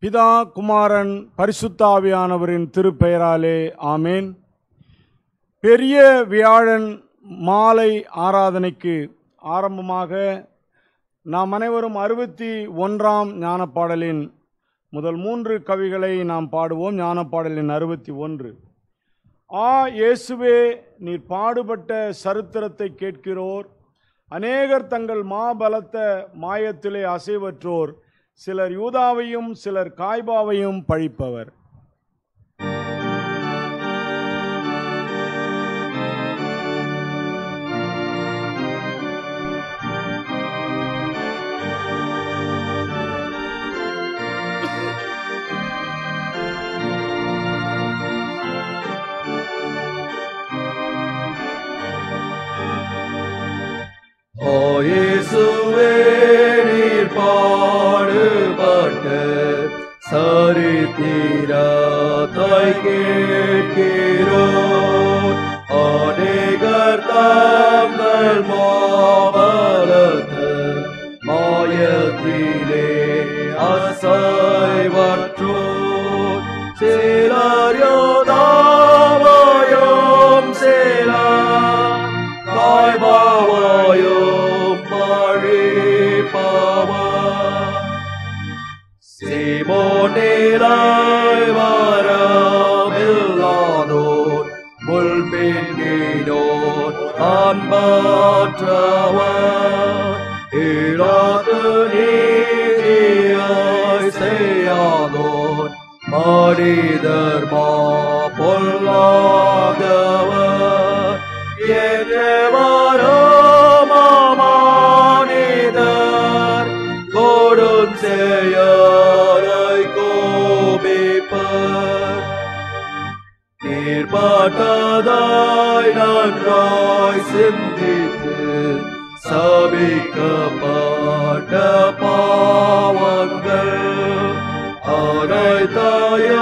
பிதா குமாரன் பரிசுத்த ஆவியானவரின் திருப்பெயராலே ஆமேன். பெரிய வியாழன் மாலை ஆராதனைக்கு ஆரம்பமாக நாம் அனைவரும் 61ஆம் ஞானப்பாடலின் முதல் 3 கவிகளை நாம் பாடுவோம். ஞானப்பாடலின் 61. இயேசுவே, நீர் பாடுபட்ட சரித்திரத்தை கேட்கிறோர். அநேகர் தங்கள் மாபலத்த மாயத்திலே அசைவற்றோர். சிலர் யூதாவையும் சிலர் காய்பாவையும் பழிப்பவர். இயேசுவே, நீர் பாடுபட்ட சரித்திரத்தை கேட்கிறோர். அநேகர் தங்கள் மாபலத்த மாயத்திலே அசைவற்றோர். சிலர் யூதாவையும் சிலர் காய்பாவையும் பழிப்பவர். சீமோனிலாய் வரமில்லாதோர் முள்பின்னோர் அன்பற்றவர். இராது நீதியாய் செய்யாதோர் மனிதர் பொல்லாதவர். என்றவரும் மனிதர் கொடுஞ்செயலை கோபிப்பர். நீர்பட்டதாய் நன்றாய் சிந்தித்து சபிக்கப்பட்ட பாவங்கள் அனைத்தையும்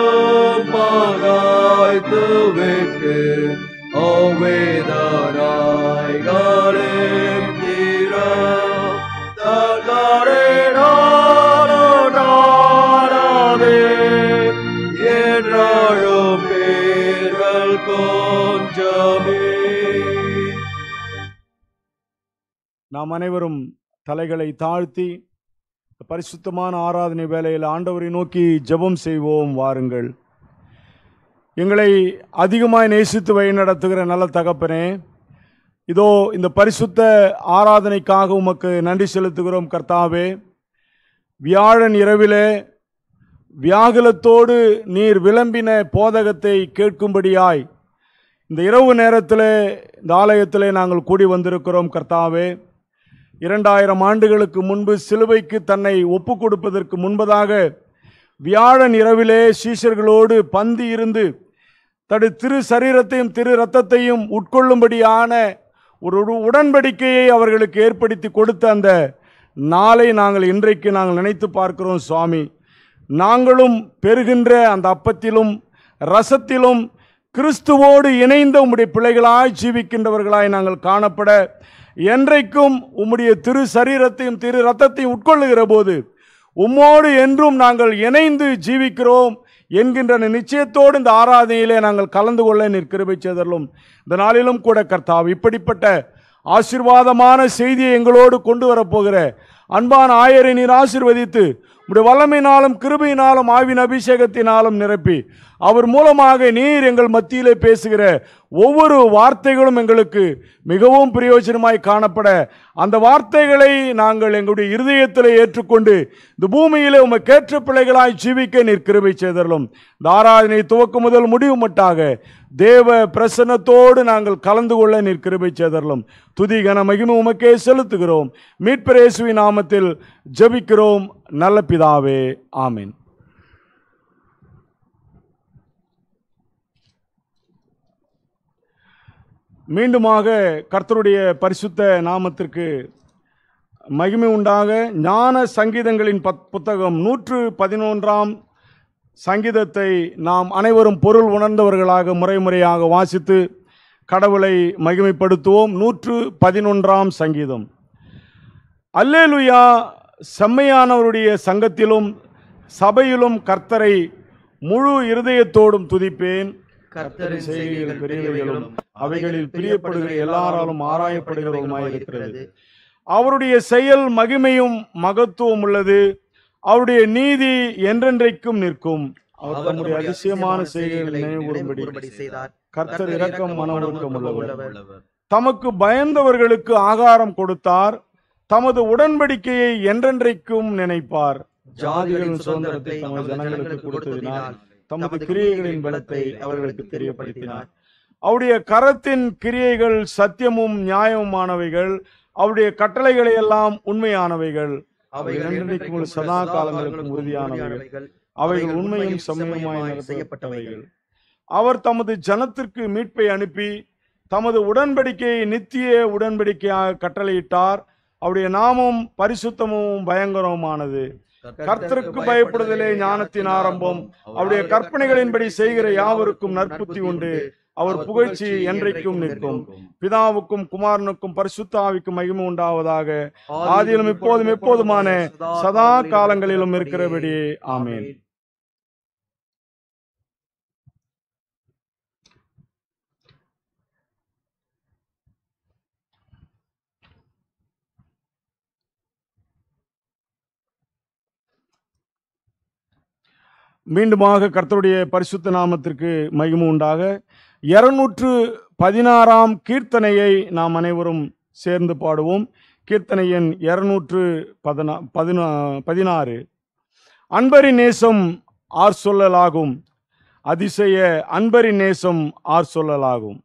பகைத்து விட்டு வேதனாய்களின் தீர தகரே என்றாழும் பேர்கள் கொஞ்சமே. நாம் அனைவரும் தலைகளை தாழ்த்தி பரிசுத்தமான ஆராதனை வேளையில் ஆண்டவரை நோக்கி ஜெபம் செய்வோம். வாருங்கள். எங்களை அதிகமாய் நேசித்து வழிநடத்துகிற நல்ல தகப்பனே, இதோ இந்த பரிசுத்த ஆராதனைக்காக உமக்கு நன்றி செலுத்துகிறோம் கர்த்தாவே. வியாழன் இரவிலே வியாகுலத்தோடு நீர் விளம்பின போதகத்தை கேட்கும்படியாய் இந்த இரவு நேரத்திலே இந்த ஆலயத்திலே நாங்கள் கூடி வந்திருக்கிறோம் கர்த்தாவே. 2000 ஆண்டுகளுக்கு முன்பு சிலுவைக்கு தன்னை ஒப்பு கொடுப்பதற்கு முன்பதாக வியாழன் இரவிலே சீஷர்களோடு பந்தி இருந்து தடு திரு சரீரத்தையும் திரு இரத்தத்தையும் உட்கொள்ளும்படியான ஒரு உடன்படிக்கையை அவர்களுக்கு ஏற்படுத்தி கொடுத்த அந்த நாளை இன்றைக்கு நாங்கள் நினைத்து பார்க்கிறோம் சுவாமி. நாங்களும் பெறுகின்ற அந்த அப்பத்திலும் ரசத்திலும் கிறிஸ்துவோடு இணைந்த உம்முடைய பிள்ளைகளாய் ஜீவிக்கின்றவர்களாய் நாங்கள் காணப்பட, என்றைக்கும் உம்முடைய திரு சரீரத்தையும் திரு இரத்தத்தையும் உட்கொள்ளுகிற போது உம்மோடு என்றும் நாங்கள் இணைந்து ஜீவிக்கிறோம் என்கின்ற நிச்சயத்தோடு இந்த ஆராதனையிலே நாங்கள் கலந்து கொள்ள நீர் கிருபை செய்தருளும். இந்த நாளிலும் கூட கர்த்தாவே, இப்படிப்பட்ட ஆசீர்வாதமான செய்தியை எங்களோடு கொண்டு வரப்போகிற அன்பான ஆயரை நீர் ஆசீர்வதித்து உம்முடைய வல்லமையினாலும் கிருபையினாலும் ஆவின் அபிஷேகத்தினாலும் நிரப்பி அவர் மூலமாக நீர் எங்கள் மத்தியிலே பேசுகிற ஒவ்வொரு வார்த்தைகளும் எங்களுக்கு மிகவும் பிரயோஜனமாய் காணப்பட, அந்த வார்த்தைகளை நாங்கள் எங்களுடைய இருதயத்தில் ஏற்றுக்கொண்டு இந்த பூமியிலே உமக்கேற்ற பிள்ளைகளாய் ஜீவிக்க நீர் கிருபை செய்தருளும். இந்த ஆராதனை துவக்கம் முதல் முடிவு மட்டாக தேவ பிரசன்னத்தோடு நாங்கள் கலந்து கொள்ள நீர் கிருபை செய்தருளும். துதி கன மகிமை உமக்கே செலுத்துகிறோம். மீட்பர் இயேசுவின் நாமத்தில் ஜெபிக்கிறோம் நல்ல பிதாவே, ஆமென். மீண்டுமாக கர்த்தருடைய பரிசுத்த நாமத்திற்கு மகிமை உண்டாக. ஞான சங்கீதங்களின் புத்தகம் 111ஆம் சங்கீதத்தை நாம் அனைவரும் பொருள் உணர்ந்தவர்களாக முறையாக வாசித்து கடவுளை மகிமைப்படுத்துவோம். 111ஆம் சங்கீதம். அல்லேலுயா, செம்மையானவருடைய சங்கத்திலும் சபையிலும் கர்த்தரை முழு இருதயத்தோடும் துதிப்பேன். கர்த்தரின் செய்கைகள் பெரியவைகளும் அவைகளில் பிரியப்படுகிற எல்லாராலும் ஆராயப்படுகிறவருமாயிருக்கிறது. அவருடைய செயல் மகிமையும் மகத்துவம் உள்ளது. அவருடைய நீதி என்றென்றைக்கும் நிற்கும். அவர் தம்முடைய அதிசயமான செய்கைகளை நினைவுகூரும்படி செய்தார். கர்த்தர் இரக்கம் மனவுருக்கம் உள்ளவர். தமக்கு பயந்தவர்களுக்கு ஆகாரம் கொடுத்தார். தமது உடன்படிக்கையை என்றென்றைக்கும் நினைப்பார். ஜாதிகளின் சுதந்திரத்தை தமது ஜனங்களுக்கு கொடுத்ததினால் தமது கிரியைகளின் பலத்தை அவர்களுக்கு தெரியப்படுத்தினார். அவருடைய கரத்தின் கிரியைகள் சத்தியமும் நியாயமுமானவைகள். அவருடைய கட்டளைகளை எல்லாம் உண்மையானவைகள். அவைகள் என்றென்றைக்கும் சதா காலங்களுக்கும் உறுதியானவைகள். அவைகள் உண்மையும் செம்மையுமாய் செய்யப்பட்டவைகள். அவர் தமது ஜனத்திற்கு மீட்பை அனுப்பி தமது உடன்படிக்கையை நித்திய உடன்படிக்கையாக கட்டளையிட்டார். அவருடைய நாமம் பரிசுத்தமும் பயங்கரமானது. கர்த்தருக்கு பயப்படுதலே ஞானத்தின் ஆரம்பம். அவருடைய கற்பனைகளின்படி செய்கிற யாவருக்கும் நற்புத்தி உண்டு. அவர் புகழ்ச்சி என்றைக்கும் நிற்கும். பிதாவுக்கும் குமாரனுக்கும் பரிசுத்த ஆவிக்கும் மகிமை உண்டாவதாக. ஆதியிலும் இப்போதும் எப்போதுமான சதா காலங்களிலும் இருக்கிறபடி ஆமென். மீண்டுமாக கர்த்தருடைய பரிசுத்த நாமத்திற்கு மகிமை உண்டாக 216 கீர்த்தனையை நாம் அனைவரும் சேர்ந்து பாடுவோம். கீர்த்தனை எண் 216. அன்பரின் நேசம் ஆர் சொல்லலாகும், அதிசய அன்பரின் நேசம் ஆர் சொல்லலாகும்.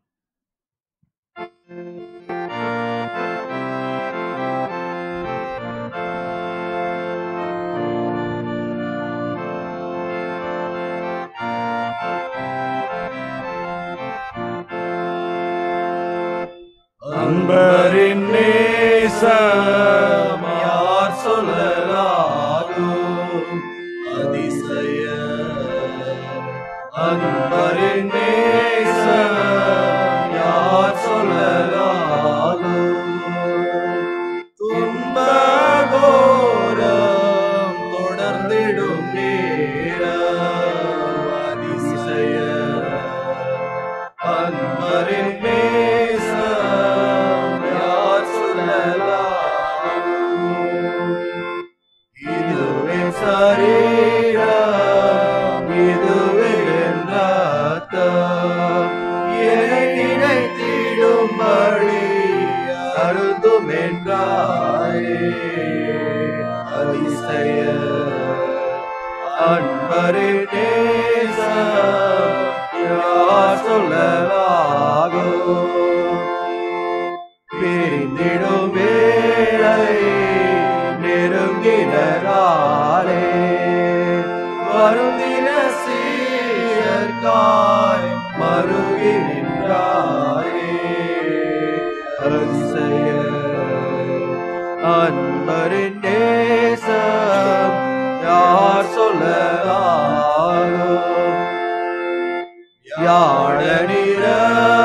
அன்பரின் நேசம் யார் சொல்லலாகும், அதிசய அன்பரின் நேசம் யார் சொல்லலாகும். துன்பகோரம் தொடர்ந்திடும் நேரம், அதிசய அன்பரின் சரீரம் இதுவே ரத்தம், என்னை நினைத்திடும்படி அருந்தும் என்றாரே. அதிசய அன்பரின் நேசம் யார் சொல்லலாகும். பிரிந்திடும் வேளை நெருங்கினாரே, வருந்தின சீயர்காய் மருகி நின்றாரே. அதிசய அன்பரின் நேசம் யார் சொல்லலாகும். யாழனிரவில்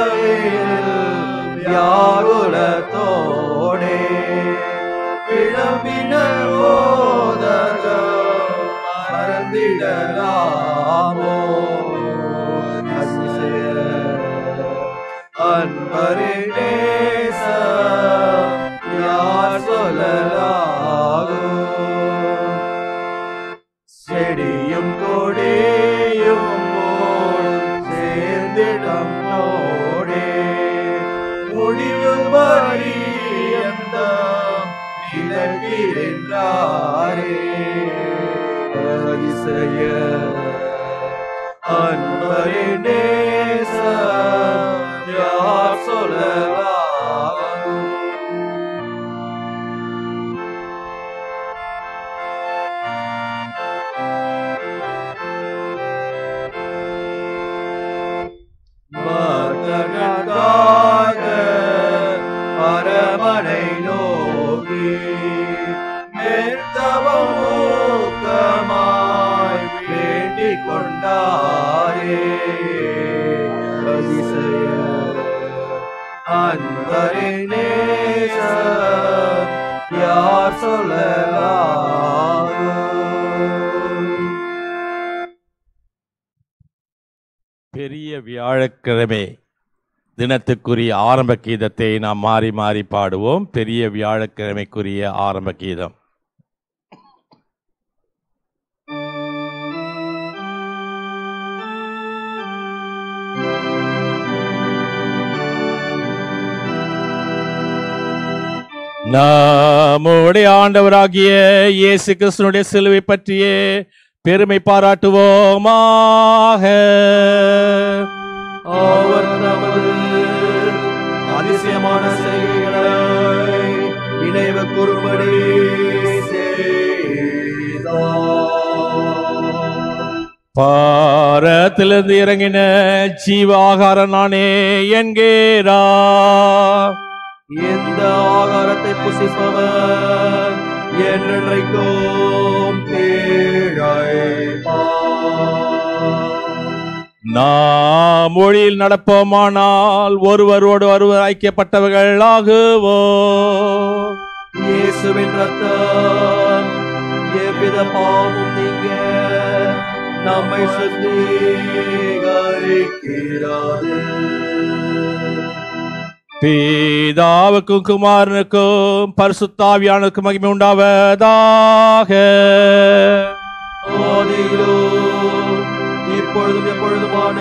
வியாகுலத்தோடே விளம்பின போதகம் மறந்திடலாமோ. அதிசய அன்பரின் நேசம் யார் சொல்லலாகும். செடியும் கொடியும் சேர்ந்திடம் நோடே, முடிவு பரியந்தம் நிலைக்கின்றாரே. அதிசய அன்பரின் நேசம் யார் சொல்லலாகும். மகனுக்காக பரமனை நோக்கி மேற்தவம் ஊக்கமாய் வேண்டிக் கொண்டாரே. அதிசய அன்பரின் நேசம் யார் சொல்லலாகும். பெரிய வியாழக்கிழமை தினத்துக்குரிய ஆரம்ப கீதத்தை நாம் மாறி மாறி பாடுவோம். பெரிய வியாழக்கிழமைக்குரிய ஆரம்ப கீதம். நம்முடைய ஆண்டவராகிய இயேசு கிறிஸ்துவினுடைய சிலுவை பற்றியே பெருமை பாராட்டுவோமாக. அவர் நமது அதிசயமான செய்கைகளை நினைவு கூறும்படி செய்தார். பாரத்திலிருந்து இறங்கின ஜீவ ஆகாரம் நானே என்கிறா. இந்த ஆகாரத்தை புசிப்பவர் என்றென்றைக்கும் நாம் மொழியில் நடப்போமானால் ஒருவரோடு ஒருவர் ஐக்கியப்பட்டவர்கள் ஆகுவோம். இயேசுவின் ரத்தம் எவ்வித பாவமும் நீங்க நம்மை சுத்திகரிக்கிறது. பிதாவுக்கும் குமாரனுக்கும் பரிசுத்தாவியானுக்கும் மகிமை உண்டாவதாக. ஆதியிலும் இப்பொழுதும் எப்பொழுதுமான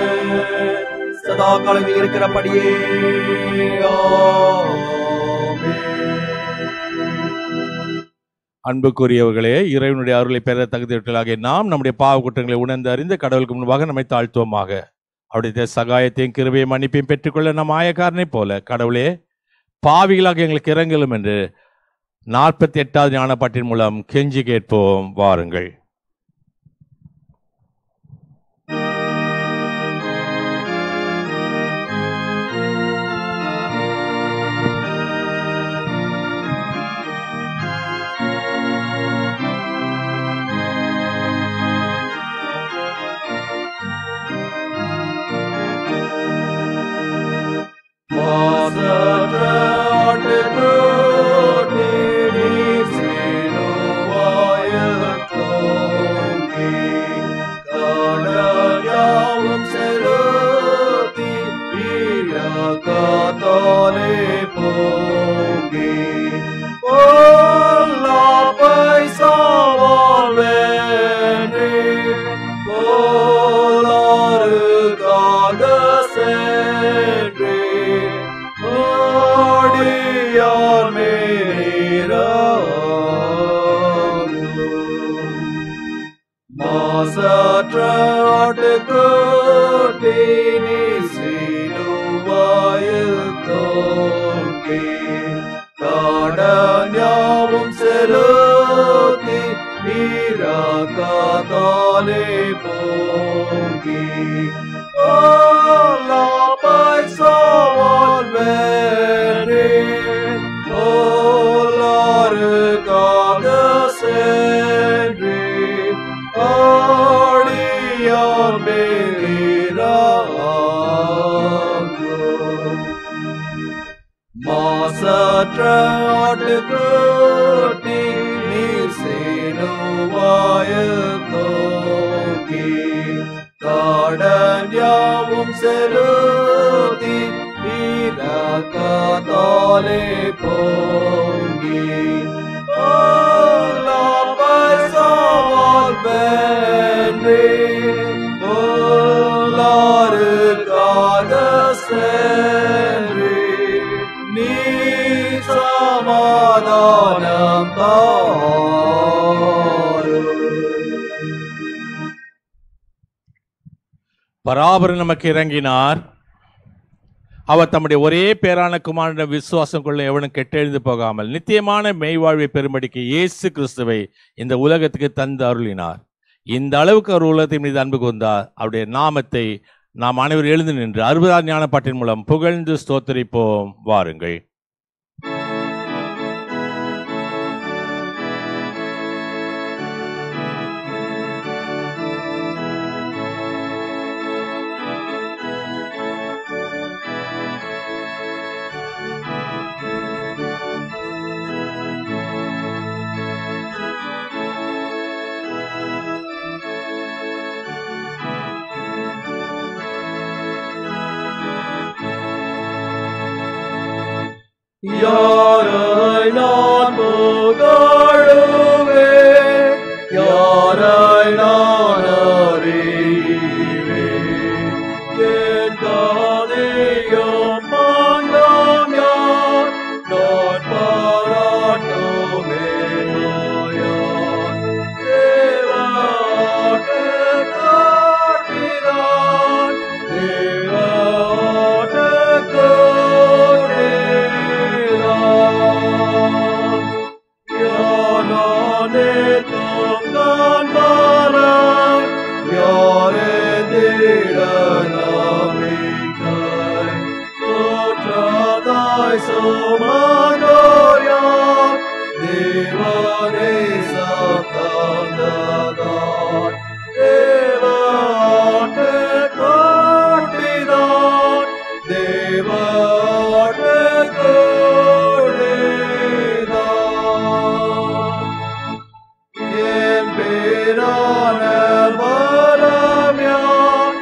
சதா காலங்களில் இருக்கிறபடியே ஆமென். அன்புக்குரியவர்களே, இறைவனுடைய அருளை பெற தகுதியாகிய நாம் நம்முடைய பாவ குற்றங்களை உணர்ந்து அறிந்து கடவுளுக்கு முன்பாக நம்மை தாழ்த்துவோமாக. அவருடைய சகாயத்தையும் கிருபையும் மன்னிப்பையும் பெற்றுக்கொள்ள நம் ஆயக்காரனை போல கடவுளே பாவிகளாக எங்களுக்கு இறங்கலும் என்று 48வது ஞானப்பாட்டின் மூலம் கெஞ்சி கேட்போம். வாருங்கள். பராபரன் நமக்கு இறங்கினார். அவர் தம்முடைய ஒரே பேரான குமாரனிடம் விசுவாசம் கொள்ள எவனும் கெட்டெழுந்து போகாமல் நித்தியமான மெய்வாழ்வை பெறும்படிக்கு இயேசு கிறிஸ்துவை இந்த உலகத்துக்கு தந்து அருளினார். இந்த அளவுக்கு அவர் உலகத்தின் மீது அன்பு கொண்டார். அவருடைய நாமத்தை நாம் அனைவரும் எழுந்து நின்று 60ஆம் ஞானப்பாட்டின் மூலம் புகழ்ந்து ஸ்தோத்திரிப்போம். வாருங்கள். யாரை நான் புகழுவேன், யாரை நான் அறிவேன், என் காதியும் மனம் யார், நான் பாராட்டுமே யார், தேவாட்டு காட்டினான், தேவாட்டு கோடினான், யானானே தொங்கான் மரம், யாரே திடனமிக்கை, தோற்றதாய் சுமந்தோர் யார், தேவனே சத்தந்ததார், தேவாட்டு காட்டினான், தேவாட்டு கோடினான், என் பேரான பலம் யார்,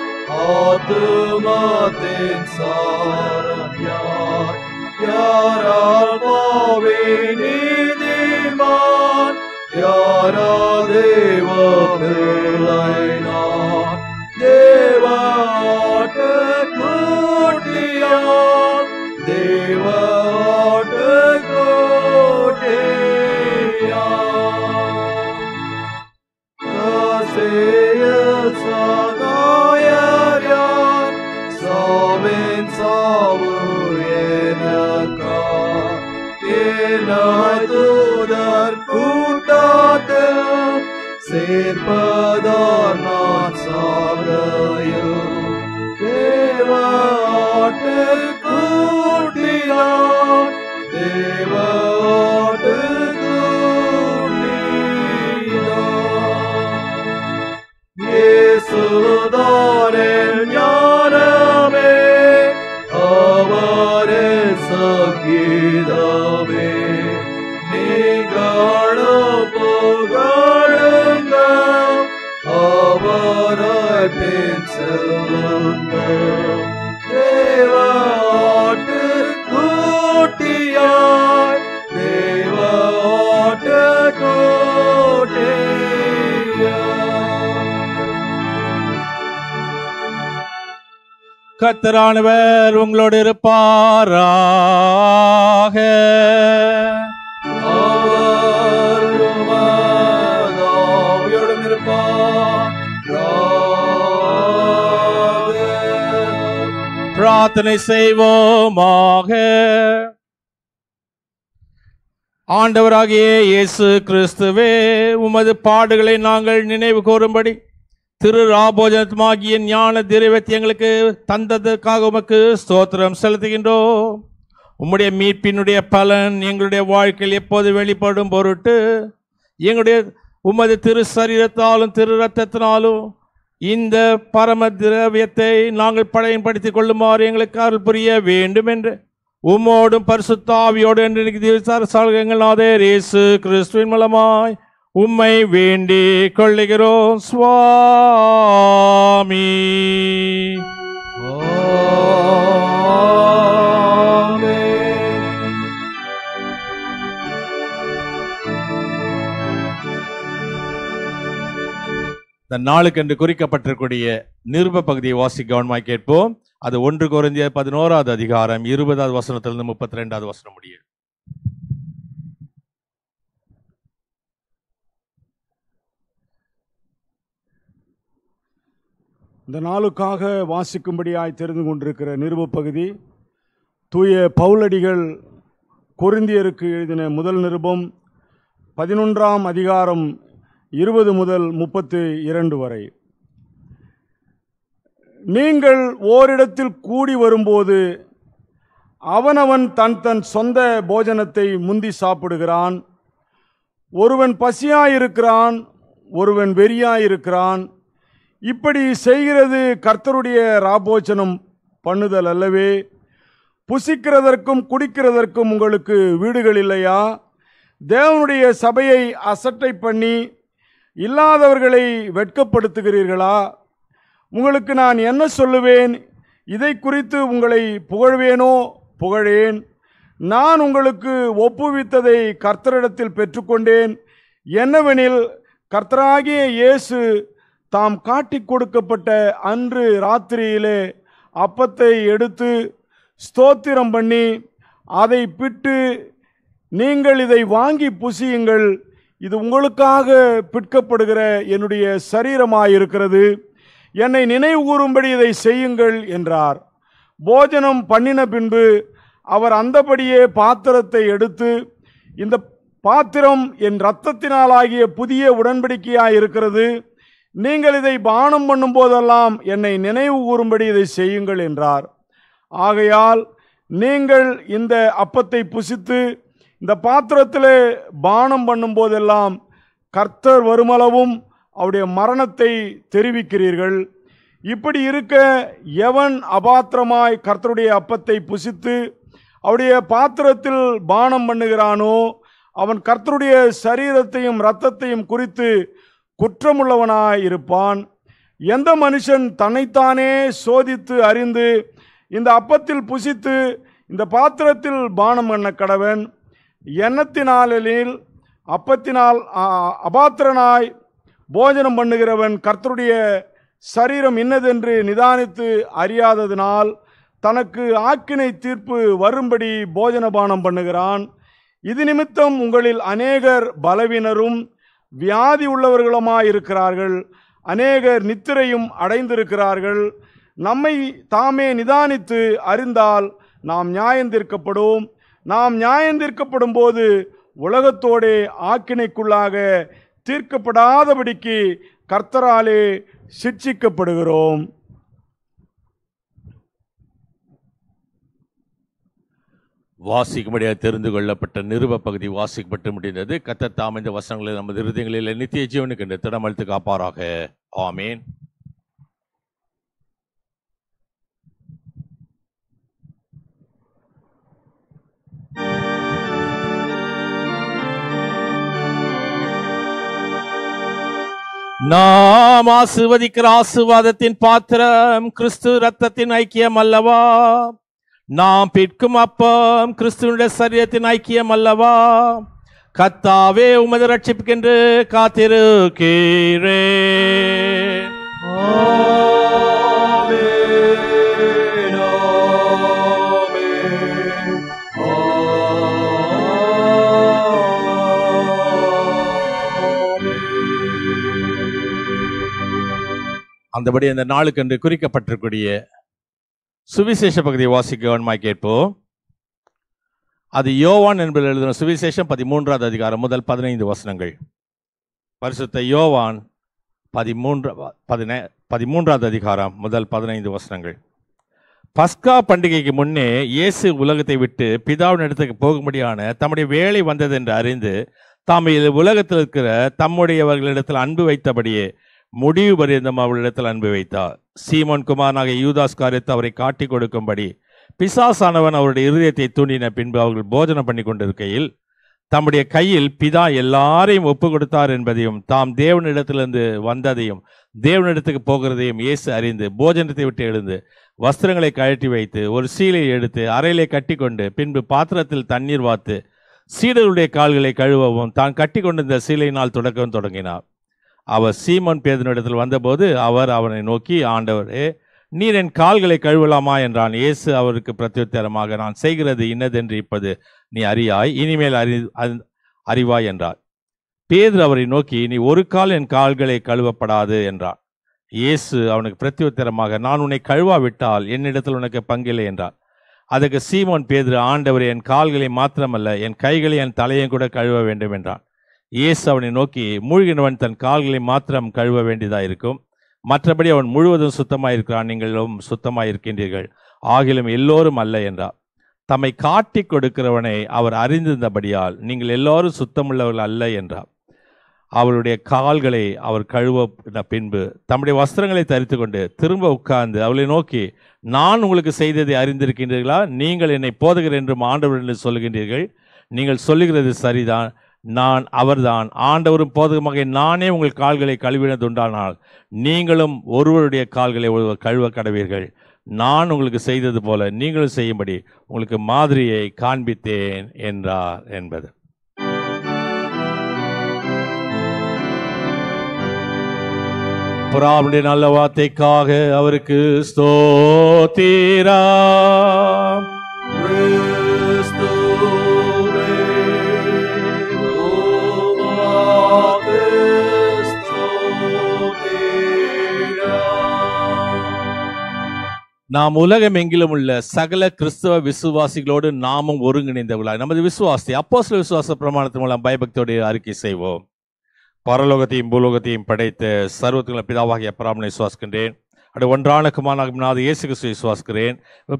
ஆத்துமத்தின் சாரம் யார், யாரால் பாவி நீதிமான், யாரால் தேவ பிள்ளை நான், தேவாட்டு கூட்டியான், தேவாட்டு கூட்டியான், காசேயல் சகாயர் யார், சாவின் சாவு எனக்கார், என்னை தூதர் கூட்டத்தில் சேர்ப்பதார் நான் சாகையும், தேவாட்டு கூட்டினான், தேவாட்டு கூட்டினான், இயேசுதானின் ஞானமே, அவரின் சங்கீதமே, நீங்களும் புகழுங்கள், அவரை பின் செல்லுங்கள், தேவாட்டு கூட்டியாய், தேவாட்டு கூட்டியாய். கர்த்தரானவர் உங்களோடு இருப்பாராக. அவர் உமதாவியோடும் இருப்பாராக. பிரார்த்தனை செய்வோமாக. ஆண்டவராகிய இயேசு கிறிஸ்துவே, உமது பாடுகளை நாங்கள் நினைவு கூறும்படி திரு ராபோஜனமாகிய ஞான திரவியத்தை எங்களுக்கு தந்ததற்காக உமக்கு ஸ்தோத்திரம் செலுத்துகின்றோம். உம்முடைய மீட்பினுடைய பலன் எங்களுடைய வாழ்க்கையில் எப்போது வெளிப்படும் பொருட்டு உமது திரு சரீரத்தாலும் திரு ரத்தத்தினாலும் இந்த பரம திரவியத்தை நாங்கள் பயன்படுத்திக் கொள்ளுமாறு எங்களுக்கு அருள் புரிய வேண்டும் என்று உம்மோடும் பரிசுத்த ஆவியோடு என்று சார்கங்கள் நாதர் இயேசு கிறிஸ்துவின் மூலமாய் உம்மை வேண்டிக் கொள்ளுகிறோம் சுவாமி. இந்த நாளுக்கு என்று குறிக்கப்பட்டிருக்கூடிய நிருப பகுதியை வாசிக்க கவனமாய் கேட்போம். அது 1 கொரிந்தியர் 11வது அதிகாரம் 20வது வசனத்திலிருந்து 32வது வசனம் முடியும். இந்த நாளுக்காக வாசிக்கும்படியாய் தெரிந்து கொண்டிருக்கிற நிருப பகுதி தூய பவுலடிகள் கொரிந்தியருக்கு எழுதின முதல் நிருபம் 11ஆம் அதிகாரம் 20 முதல் 32 வரை. நீங்கள் ஓரிடத்தில் கூடி வரும்போது அவனவன் தன் தன் சொந்த போஜனத்தை முந்தி சாப்பிடுகிறான். ஒருவன் பசியாயிருக்கிறான், ஒருவன் வெறியாயிருக்கிறான். இப்படி செய்கிறது கர்த்தருடைய ராபோஜனம் பண்ணுதல் அல்லவே? புசிக்கிறதற்கும் குடிக்கிறதற்கும் உங்களுக்கு வீடுகள் இல்லையா? தேவனுடைய சபையை அசட்டை பண்ணி இல்லாதவர்களை வெட்கப்படுத்துகிறீர்களா? உங்களுக்கு நான் என்ன சொல்லுவேன்? இதை குறித்து உங்களை புகழ்வேனோ புகழேன். நான் உங்களுக்கு ஒப்புவித்ததை கர்த்தரிடத்தில் பெற்றுக்கொண்டேன். என்னவெனில், கர்த்தராகிய இயேசு தாம் காட்டிக் கொடுக்கப்பட்ட அன்று ராத்திரியிலே அப்பத்தை எடுத்து ஸ்தோத்திரம் பண்ணி அதை பிட்டு, நீங்கள் இதை வாங்கி புசியுங்கள், இது உங்களுக்காக பிற்கப்படுகிற என்னுடைய சரீரமாயிருக்கிறது, என்னை நினைவு கூறும்படி இதை செய்யுங்கள் என்றார். போஜனம் பண்ணின பின்பு அவர் அந்தபடியே பாத்திரத்தை எடுத்து, இந்த பாத்திரம் என் இரத்தத்தினாலாகிய புதிய உடன்படிக்கையாயிருக்கிறது, நீங்கள் இதை பானம் பண்ணும் போதெல்லாம் என்னை நினைவு கூறும்படி இதை செய்யுங்கள் என்றார். ஆகையால் நீங்கள் இந்த அப்பத்தை புசித்து இந்த பாத்திரத்திலே பானம் பண்ணும் போதெல்லாம் கர்த்தர் வருமளவும் அவருடைய மரணத்தை தெரிவிக்கிறீர்கள். இப்படி இருக்க, எவன் அபாத்திரமாய் கர்த்தருடைய அப்பத்தை புசித்து அவருடைய பாத்திரத்தில் பானம் பண்ணுகிறானோ அவன் கர்த்தருடைய சரீரத்தையும் இரத்தத்தையும் குறித்து குற்றமுள்ளவனாய் இருப்பான். எந்த மனுஷன் தன்னைத்தானே சோதித்து அறிந்து இந்த அப்பத்தில் புசித்து இந்த பாத்திரத்தில் பானம் பண்ண கடவன். எண்ணத்தினாலில் அப்பத்தினால் அபாத்திரனாய் போஜனம் பண்ணுகிறவன் கர்த்தருடைய சரீரம் இன்னதென்று நிதானித்து அறியாததினால் தனக்கு ஆக்கினை தீர்ப்பு வரும்படி போஜனபானம் பண்ணுகிறான். இது நிமித்தம் உங்களில் அநேகர் பலவீனரும் வியாதி உள்ளவர்களுமாயிருக்கிறார்கள், அநேகர் நித்திரையும் அடைந்திருக்கிறார்கள். நம்மை தாமே நிதானித்து அறிந்தால் நாம் நியாயந்தீர்க்கப்படும். நாம் நியாயந்தீர்க்கப்படும் போது உலகத்தோடே ஆக்கினைக்குள்ளாக தீர்க்கப்படாதபடிக்கு கர்த்தராலே சிட்சிக்கப்படுகிறோம். வாசிக்கும்படியாக தெரிந்து கொள்ளப்பட்ட நிருப பகுதி வாசிக்கப்பட்டு முடிந்தது. கர்த்தர் தாம் இந்த வசனங்களை நமது இருதயங்களில் நித்திய ஜீவனுக்கு என்று திடமளித்து காப்பாராக. ஆமேன். நாம் ஆசீர்வதிக்கிற ஆசீர்வாதத்தின் பாத்திரம் கிறிஸ்து ரத்தத்தின் ஐக்கியம் அல்லவா? நாம் பிற்கும் அப்பம் கிறிஸ்துவினுடைய சரீரத்தின் ஐக்கியம் அல்லவா? கர்த்தாவே, உமது ரட்சிப்புக்கென்று காத்திருக்கிறேன். அந்தபடி அந்த நாளுக்கென்று குறிக்கப்பட்டிருக்கூடிய சுவிசேஷ பகுதியை வாசிக்க கவனமாய் கேட்போம். அது யோவான் என்பதில் எழுதின சுவிசேஷம் 13வது அதிகாரம் முதல் 15 வசனங்கள். பரிசுத்த யோவான் 13வது அதிகாரம் முதல் 15 வசனங்கள். பஸ்கா பண்டிகைக்கு முன்னே இயேசு உலகத்தை விட்டு பிதாவின் இடத்துக்கு போகும்படியான தம்முடைய வேலை வந்தது என்று அறிந்து தாம் உலகத்தில் இருக்கிற தம்முடையவர்களிடத்தில் அன்பு வைத்தபடியே முடிவு பரியந்தம் அவர்களிடத்தில் அன்பு வைத்தார். சீமோன் குமாரனாக யூதாஸ் காரியத்தை அவரை காட்டி கொடுக்கும்படி பிசாசானவன் அவருடைய இருதயத்தை தூண்டின பின்பு அவர்கள் போஜனம் பண்ணி கொண்டிருக்கையில் தம்முடைய கையில் பிதா எல்லாரையும் ஒப்பு கொடுத்தார் என்பதையும் தாம் தேவனிடத்திலிருந்து வந்ததையும் தேவனிடத்துக்கு போகிறதையும் இயேசு அறிந்து போஜனத்தை விட்டு எழுந்து வஸ்திரங்களை கழட்டி வைத்து ஒரு சீலையை எடுத்து அறையிலே கட்டி கொண்டு பின்பு பாத்திரத்தில் தண்ணீர் வார்த்து சீடருடைய கால்களை கழுவவும் தான் கட்டி கொண்டிருந்த சீலையினால் தொடக்கவும் தொடங்கினார். அவர் சீமோன் பேதுருவினிடத்தில் வந்தபோது அவர் அவனை நோக்கி, ஆண்டவரே, நீர் என் கால்களை கழுவலாமா என்றான். இயேசு அவருக்கு பிரத்யுத்தரமாக, நான் செய்கிறது இன்னதென்று இப்போது நீ அறியாய், இனிமேல் அறிவாய் என்றார். பேதுரு அவரை நோக்கி, நீ ஒரு கால் என் கால்களை கழுவப்படாது என்றார். இயேசு அவனுக்கு பிரத்யுத்தரமாக, நான் உன்னை கழுவாவிட்டால் என்னிடத்தில் உனக்கு பங்கில்லை என்றார். அதுக்கு சீமோன் பேதுரு, ஆண்டவரே, என் கால்களை மாத்திரமல்ல என் கைகளை என் தலையையும் கூட கழுவ வேண்டும் என்றான். இயேசு அவனை நோக்கி, மூழ்கினவன் தன் கால்களை மாத்திரம் கழுவ வேண்டியதாயிருக்கும், மற்றபடி அவன் முழுவதும் சுத்தமாயிருக்கிறான், நீங்களும் சுத்தமாயிருக்கின்றீர்கள், ஆகிலும் எல்லோரும் அல்ல என்றார். தம்மை காட்டி கொடுக்கிறவனை அவர் அறிந்திருந்தபடியால் நீங்கள் எல்லோரும் சுத்தமுள்ளவர்கள் அல்ல என்றார். அவளுடைய கால்களை அவர் கழுவ பின்பு தம்முடைய வஸ்திரங்களை தரித்து கொண்டு திரும்ப உட்கார்ந்து அவளை நோக்கி, நான் உங்களுக்கு செய்ததை அறிந்திருக்கின்றீர்களா? நீங்கள் என்னை போதகர் என்றும் ஆண்டவர் என்று சொல்லுகின்றீர்கள். நீங்கள் சொல்லுகிறது சரிதான், நான் அவர்தான், ஆண்டவரும் போதகமாக நானே உங்கள் கால்களை கழுவினதுண்டானால் நீங்களும் ஒருவருடைய கால்களை ஒருவர் கழுவ கடவீர்கள். நான் உங்களுக்கு செய்தது போல நீங்களும் செய்யும்படி உங்களுக்கு மாதிரியை காண்பித்தேன் என்றார் என்பது. புறாவுடைய நல்ல வார்த்தைக்காக அவருக்கு ஸ்தோத்திரம். நாம் உலகம் எங்கிலும் உள்ள சகல கிறிஸ்தவ விசுவாசிகளோடு நாமும் ஒருங்கிணைந்தவர்களாய் நமது விசுவாசத்தை அப்போஸ்தல விசுவாச பிரமாணத்தின் மூலம் பயபக்தியோடு அறிக்கை செய்வோம். பரலோகத்தையும் பூலோகத்தையும் படைத்த சர்வத்துள்ள பிதாவாகிய பராமனை விசுவாசிக்கின்றேன். அது ஒன்றான குமாரனாகிய இயேசு கிறிஸ்துவை விசுவாசிக்கிறேன்.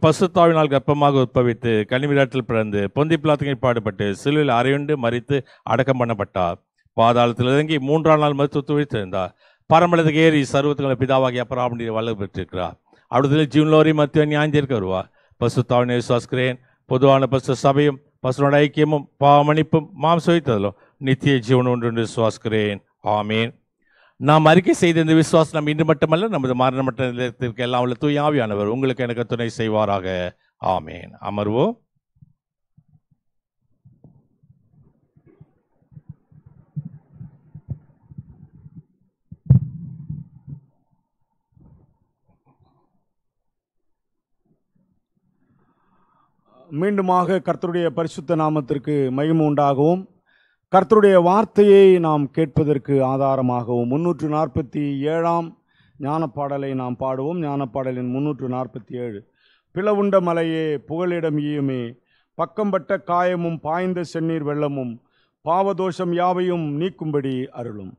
பரிசுத்தாவினால் கர்ப்பமாக உற்பவித்து கன்னிமரியாத்தில் பிறந்து பொந்தி பிலாத்துக்கு பாடுபட்டு சிலுவையில் அறையுண்டு மரித்து அடக்கம் பண்ணப்பட்டார். பாதாளத்தில் இறங்கி 3ஆம் நாள் மருத்துவத்தை உயிர்த்தெழுந்தார். பரமளத்துக்கு ஏறி சர்வத்துள்ள பிதாவாகிய பராமனை வல்லமை பெற்றிருக்கிறார். அவருடைய ஜீவனோரி மத்திய நியாயத்திற்கு வருவார். பரிசுத்தாவினை விசுவாசிக்கிறேன். பொதுவான பரிசுத்த சபையும் பரிசுத்தோட ஐக்கியமும் பாவமன்னிப்பும் மாம்ச வைத்ததிலும் நித்திய ஜீவன் ஒன்று என்று விசுவாசிக்கிறேன். ஆமீன். நாம் அறிக்கை செய்த இந்த விசுவாசம் நாம் இன்று மட்டுமல்ல நமது மரணமற்ற நிலையத்திற்கு எல்லாம் உள்ள தூய ஆவியானவர் உங்களுக்கு எனக்கு துணை செய்வாராக. ஆமீன். அமர்வோம். மீண்டுமாக கர்த்தருடைய பரிசுத்த நாமத்திற்கு மகிமை உண்டாகவும் கர்த்தருடைய வார்த்தையை நாம் கேட்பதற்கு ஆதாரமாகவும் 347 ஞானப்பாடலை நாம் பாடுவோம். ஞானப்பாடலின் 347. பிளவுண்ட மலையே புகலிடம் ஈயுமே, பக்கம்பட்ட காயமும் பாய்ந்த செந்நீர் வெள்ளமும் பாவதோஷம் யாவையும் நீக்கும்படி அருளும்.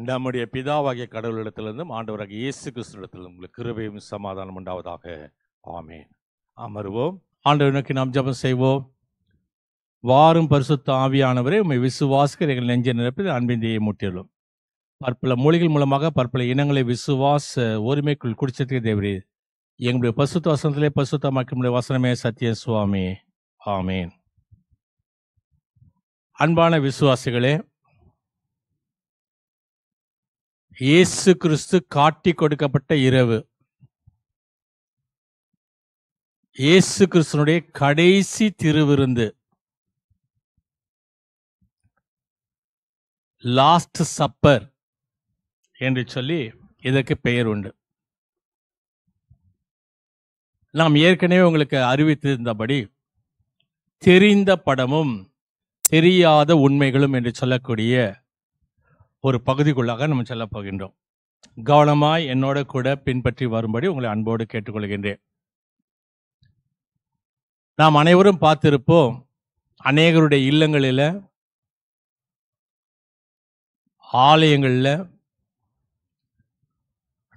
நம்முடைய பிதாவாகிய கடவுளிடத்திலிருந்தும் ஆண்டவராகிய இயேசு கிறிஸ்துவிடத்திலிருந்தும் உங்களுக்கு கிருபையும் சமாதானம் உண்டாவதாக. ஆமென். அமர்வோம். ஆண்டவரை நோக்கி நாம் ஜெபம் செய்வோம். வாரும் பரிசுத்த ஆவியானவரே, உம்மை விசுவாசிக்கிற எங்கள் நெஞ்சை நிரப்பி அன்பின் தீயை மூட்டியுள்ளோம். பற்பல மொழிகள் மூலமாக பற்பல இனங்களை விசுவாச ஒருமைக்குள் குடிச்சத்துக்கு தேவரே, எங்களுடைய பரிசுத்த வசனத்திலே பரிசுத்தமாக்கி வசனமே சத்திய சுவாமி. ஆமேன். அன்பான விசுவாசிகளே, இயேசு கிறிஸ்து காட்டி கொடுக்கப்பட்ட இரவு, இயேசு கிறிஸ்துனுடைய கடைசி திருவிருந்து, லாஸ்ட் சப்பர் என்று சொல்லி இதற்கு பெயர் உண்டு. நாம் ஏற்கனவே உங்களுக்கு அறிவித்திருந்தபடி தெரிந்த படமும் தெரியாத உண்மைகளும் என்று சொல்லக்கூடிய ஒரு பகுதிக்குள்ளாக நம்ம செல்ல போகின்றோம். கவனமாய் என்னோட கூட பின்பற்றி வரும்படி உங்களை அன்போடு கேட்டுக்கொள்கின்றேன். நாம் அனைவரும் பார்த்திருப்போம், அநேகருடைய இல்லங்களில், ஆலயங்களில்,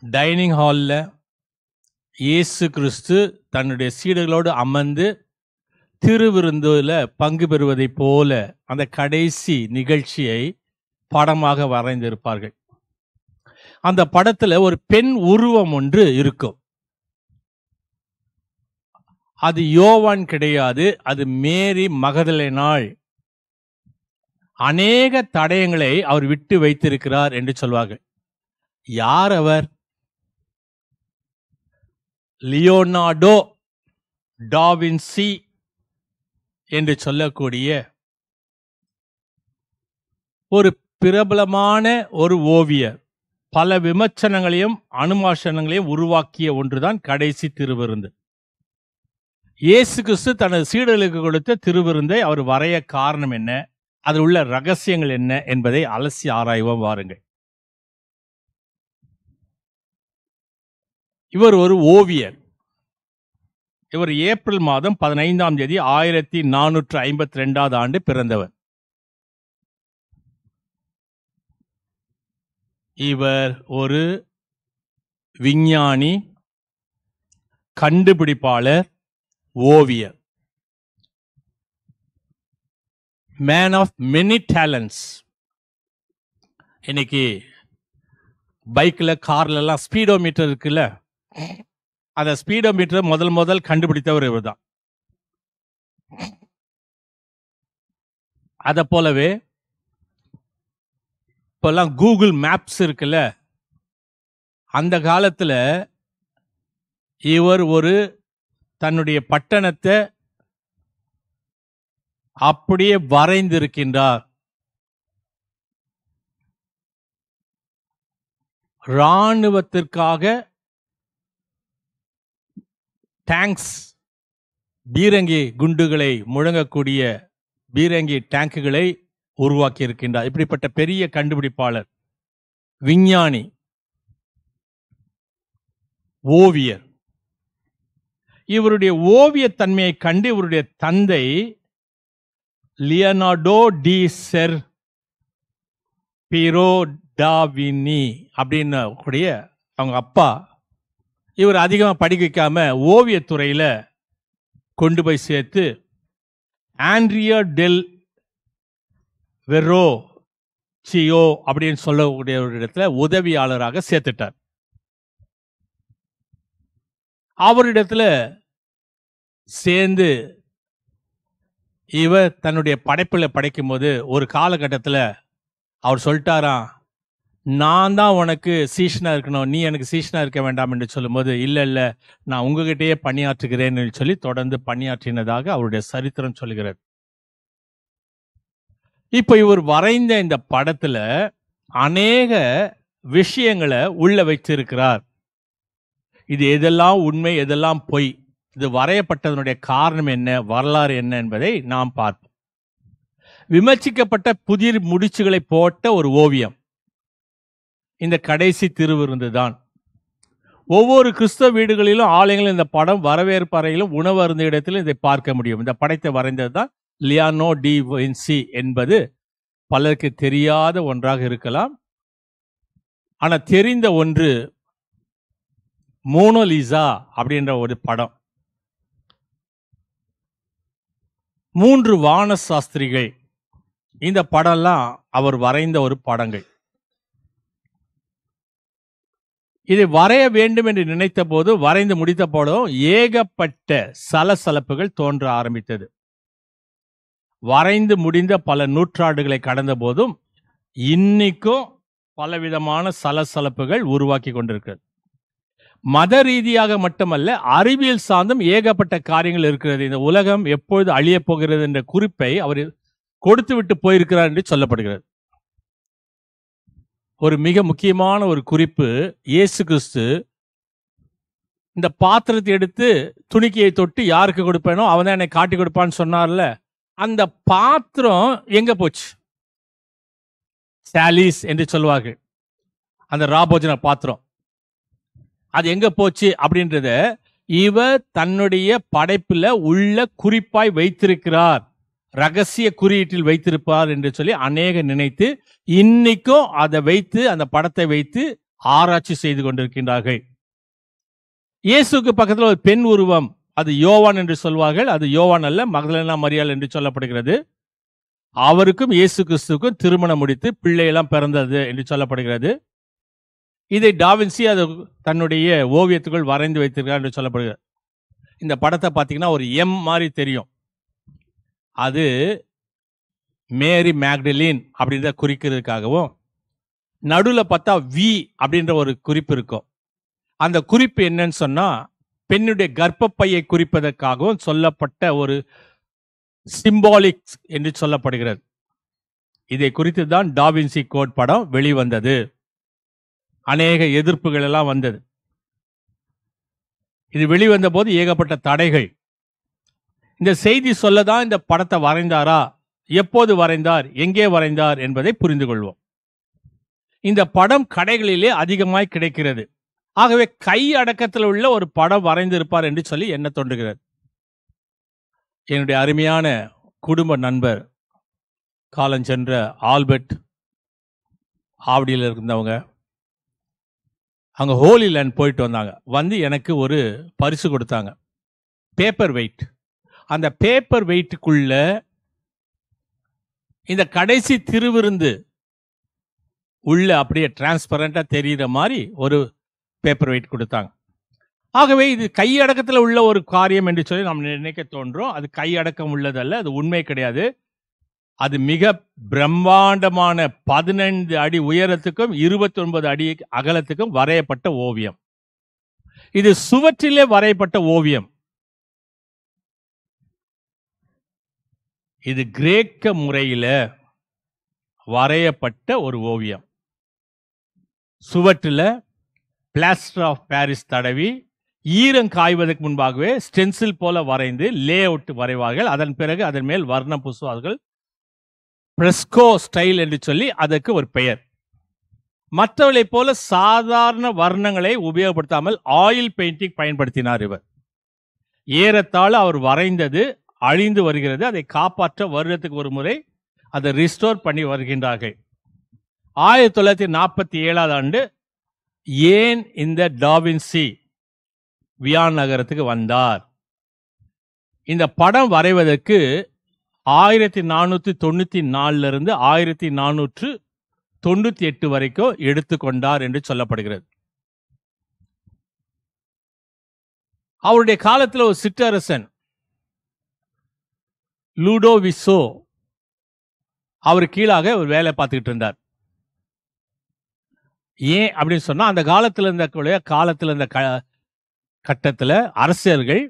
டைனிங் ஹாலில் இயேசு கிறிஸ்து தன்னுடைய சீடர்களோடு அமர்ந்து திருவிருந்துல பங்கு பெறுவதைப் போல அந்த கடைசி நிகழ்ச்சியை படமாக வரைந்திருப்பார்கள். அந்த படத்துல ஒரு பெண் உருவம் ஒன்று இருக்கும். அது யோவான் கிடையாது, அது மேரி மகதலேனாள். அநேக தடயங்களை அவர் விட்டு வைத்திருக்கிறார் என்று சொல்வார்கள். யார் அவர்? லியோனார்டோ டாவின்சி என்று சொல்லக்கூடிய ஒரு பிரபலமான ஒரு ஓவியர். பல விமர்சனங்களையும் அனுமாசனங்களையும் உருவாக்கிய ஒன்றுதான் கடைசி திருவிருந்து. இயேசு கிறிஸ்து தனது சீடர்களுக்கு கொடுத்த திருவிருந்தை அவர் வரைய காரணம் என்ன, அதில் உள்ள ரகசியங்கள் என்ன என்பதை அலசி ஆராய்வோம் வாருங்கள். இவர் ஒரு ஓவியர். இவர் ஏப்ரல் மாதம் 15ஆம் தேதி 1452 ஆண்டு பிறந்தவர். இவர் ஒரு விஞ்ஞானி, கண்டுபிடிப்பாளர், ஓவியர். Man of many talents. இன்னைக்கு பைக்ல, கார்ல எல்லாம் ஸ்பீடோமீட்டர் இருக்குல்ல, அந்த ஸ்பீடோமீட்டர் முதல் கண்டுபிடித்தவர் இவர் தான். அத போலவே இப்பெல்லாம் கூகுள் மேப்ஸ் இருக்குல்ல, அந்த காலத்துல இவர் ஒரு தன்னுடைய பட்டணத்தை அப்படியே வரைந்திருக்கின்றார். இராணுவத்திற்காக டேங்க்ஸ், பீரங்கி குண்டுகளை முழங்கக்கூடிய பீரங்கி டேங்குகளை உருவாக்கி இருக்கின்றார். இப்படிப்பட்ட பெரிய கண்டுபிடிப்பாளர், விஞ்ஞானி, ஓவியர். இவருடைய ஓவியத்தன்மையை கண்டு இவருடைய தந்தை லியோனார்டோ டி செர் பீரோ டாவினி அப்படின்னு கூடிய அவங்க அப்பா இவர் அதிகமாக படிக்க வைக்காம ஓவியத்துறையில கொண்டு போய் சேர்த்து ஆண்ட்ரியா டெல் வெரோ சியோ அப்படின்னு சொல்லக்கூடிய ஒரு இடத்துல உதவியாளராக சேர்த்துட்டார். அவரிடத்துல சேர்ந்து இவர் தன்னுடைய படைப்பில் படைக்கும்போது ஒரு காலகட்டத்தில் அவர் சொல்லிட்டாராம், நான் தான் உனக்கு சீஷனா இருக்கணும், நீ எனக்கு சீஷனா இருக்க வேண்டாம் என்று சொல்லும்போது, இல்லை நான் உங்ககிட்டயே பணியாற்றுகிறேன்னு சொல்லி தொடர்ந்து பணியாற்றினதாக அவருடைய சரித்திரம் சொல்கிறது. இப்போ இவர் வரைந்த இந்த படத்துல அநேக விஷயங்களை உள்ள வைத்திருக்கிறார். இது எதெல்லாம் உண்மை, எதெல்லாம் பொய், இது வரையப்பட்டதனுடைய காரணம் என்ன, வரலாறு என்ன என்பதை நாம் பார்ப்போம். விமர்சிக்கப்பட்ட புதிர் முடிச்சுகளை போட்ட ஒரு ஓவியம் இந்த கடைசி திருவிருந்து தான். ஒவ்வொரு கிறிஸ்தவ வீடுகளிலும், ஆலயங்களிலும் இந்த படம் வரவேற்பு அறையிலும், உணவு அருந்த இடத்திலும் இதை பார்க்க முடியும். இந்த படத்தை வரைந்தது தான் லியோனார்டோ டி வின்சி என்பது பலருக்கு தெரியாத ஒன்றாக இருக்கலாம். ஆனால் தெரிந்த ஒன்று மோனோலிசா அப்படின்ற ஒரு படம். 3 வான சாஸ்திரிகள், இந்த படம்லாம் அவர் வரைந்த ஒரு படங்கள். இதை வரைய வேண்டும் என்று நினைத்த போது, வரைந்து முடித்த போதும் ஏகப்பட்ட சலசலப்புகள் தோன்ற ஆரம்பித்தது. வரைந்து முடிந்த பல நூற்றாண்டுகளை கடந்த போதும் இன்னைக்கும் பலவிதமான சலசலப்புகள் உருவாக்கி கொண்டிருக்கிறது. மத ரீதியாக மட்டுமல்ல, அறிவியல் சார்ந்தும் ஏகப்பட்ட காரியங்கள் இருக்கிறது. இந்த உலகம் எப்பொழுது அழியப் போகிறது என்ற குறிப்பை அவர் கொடுத்து விட்டு போயிருக்கிறார் என்று சொல்லப்படுகிறது. ஒரு மிக முக்கியமான ஒரு குறிப்பு, இயேசு கிறிஸ்து இந்த பாத்திரத்தை எடுத்து துணிக்கையை தொட்டு யாருக்கு கொடுப்பேனோ அவன் தான் என்னை காட்டி கொடுப்பான்னு சொன்னார்ல, அந்த பாத்திரம் எங்க போச்சு? சாலிஸ் என்று சொல்வார்கள், அந்த ராபோஜன பாத்திரம். அது எங்க போச்சு அப்படின்றத இவர் தன்னுடைய படைப்புல உள்ள குறிப்பாய் வைத்திருக்கிறார், ரகசிய குறியீட்டில் வைத்திருப்பார் என்று சொல்லி அநேக நினைத்து இன்னைக்கும் அதை வைத்து, அந்த படத்தை வைத்து ஆராய்ச்சி செய்து கொண்டிருக்கின்றார்கள். இயேசுக்கு பக்கத்தில் ஒரு பெண் உருவம், அது யோவான் என்று சொல்வார்கள். அது யோவான் அல்ல, மகதலேனா மரியாள் என்று சொல்லப்படுகிறது. அவருக்கும் இயேசு கிறிஸ்துவுக்கும் திருமணம் முடித்து பிள்ளையெல்லாம் பிறந்தது என்று சொல்லப்படுகிறது. இதை டாவின்சி அது தன்னுடைய ஓவியத்துக்குள் வரைந்து வைத்திருக்கிறார் என்று சொல்லப்படுகிறது. இந்த படத்தை பார்த்தீங்கன்னா ஒரு எம் மாதிரி தெரியும். அது மேரி மேக்டலின் அப்படின்றத குறிக்கிறதுக்காகவும், நடுவில் பார்த்தா வி அப்படின்ற ஒரு குறிப்பு இருக்கும். அந்த குறிப்பு என்னன்னு சொன்னா பெண்ணுடைய கர்ப்பப்பையை குறிப்பதற்காகவும் சொல்லப்பட்ட ஒரு சிம்பாலிக் என்று சொல்லப்படுகிறது. இதை குறித்து தான் டாவின்சி கோட் படம் வெளிவந்தது. அநேக எதிர்ப்புகள் எல்லாம் வந்தது. இது வெளிவந்த போது ஏகப்பட்ட தடைகள். இந்த செய்தி சொல்லதான் இந்த படத்தை வரைந்தாரா, எப்போது வரைந்தார், எங்கே வரைந்தார் என்பதை புரிந்து கொள்வோம். இந்த படம் கடைகளிலே அதிகமாய் கிடைக்கிறது. ஆகவே கை அடக்கத்தில் உள்ள ஒரு படம் வரைந்திருப்பார் என்று சொல்லி என்ன தோன்றுகிறது. என்னுடைய அருமையான குடும்ப நண்பர் காலஞ்சென்ற ஆல்பர்ட் ஆவடியில் இருந்தவங்க, அங்கே ஹோலி லேண்ட் போயிட்டு வந்தாங்க. வந்து எனக்கு ஒரு பரிசு கொடுத்தாங்க, பேப்பர் வெயிட். அந்த பேப்பர் வெயிட்டுக்குள்ள இந்த கடைசி திருவிருந்து உள்ள அப்படியே டிரான்ஸ்பரண்டா தெரிகிற மாதிரி ஒரு பேப்பர் வெயிட் கொடுத்தாங்க. ஆகவே இது கையடக்கத்தில் உள்ள ஒரு காரியம் என்று சொல்லி நாம் நினைக்க தோன்றோம். அது கையடக்கம் உள்ளதல்ல, அது உண்மை கிடையாது. அது மிக பிரம்மாண்டமான 15 அடி உயரத்துக்கும் 29 அடி அகலத்துக்கும் வரையப்பட்ட ஓவியம். இது சுவற்றிலே வரையப்பட்ட ஓவியம். இது கிரேக்க முறையில வரையப்பட்ட ஒரு ஓவியம். சுவற்றில் பிளாஸ்டர் ஆஃப் பாரிஸ் தடவி ஈரம் காய்வதற்கு முன்பாகவே ஸ்டென்சில் போல வரைந்து லே அவுட் வரைவார்கள். அதன் பிறகு அதன் மேல் வர்ணம் பூசுவார்கள். பிரெஸ்கோ ஸ்டைல் என்று சொல்லி அதற்கு ஒரு பெயர். மற்றவர்களை போல சாதாரண வர்ணங்களை உபயோகப்படுத்தாமல் ஆயில் பெயிண்டிங் பயன்படுத்தினார் இவர். ஏறத்தாழ அவர் வரைந்தது அழிந்து வருகிறது. அதை காப்பாற்ற வருடத்துக்கு ஒரு முறை அதை ரிஸ்டோர் பண்ணி வருகின்றார்கள். 1947 ஆண்டு ஏன் இந்த டாவின்சி வியான் நகரத்துக்கு வந்தார்? இந்த படம் வரைவதற்கு 1494 இருந்து 1498 வரைக்கும் எடுத்துக்கொண்டார் என்று சொல்லப்படுகிறது. அவருடைய காலத்தில் ஒரு சிற்றரசன் லூடோவிசோ அவர் கீழாக ஒரு வேலை பார்த்துக்கிட்டு இருந்தார். ஏன் அப்படின்னு சொன்னா, அந்த காலத்தில் இருந்த கட்டத்தில் அரசர்கள்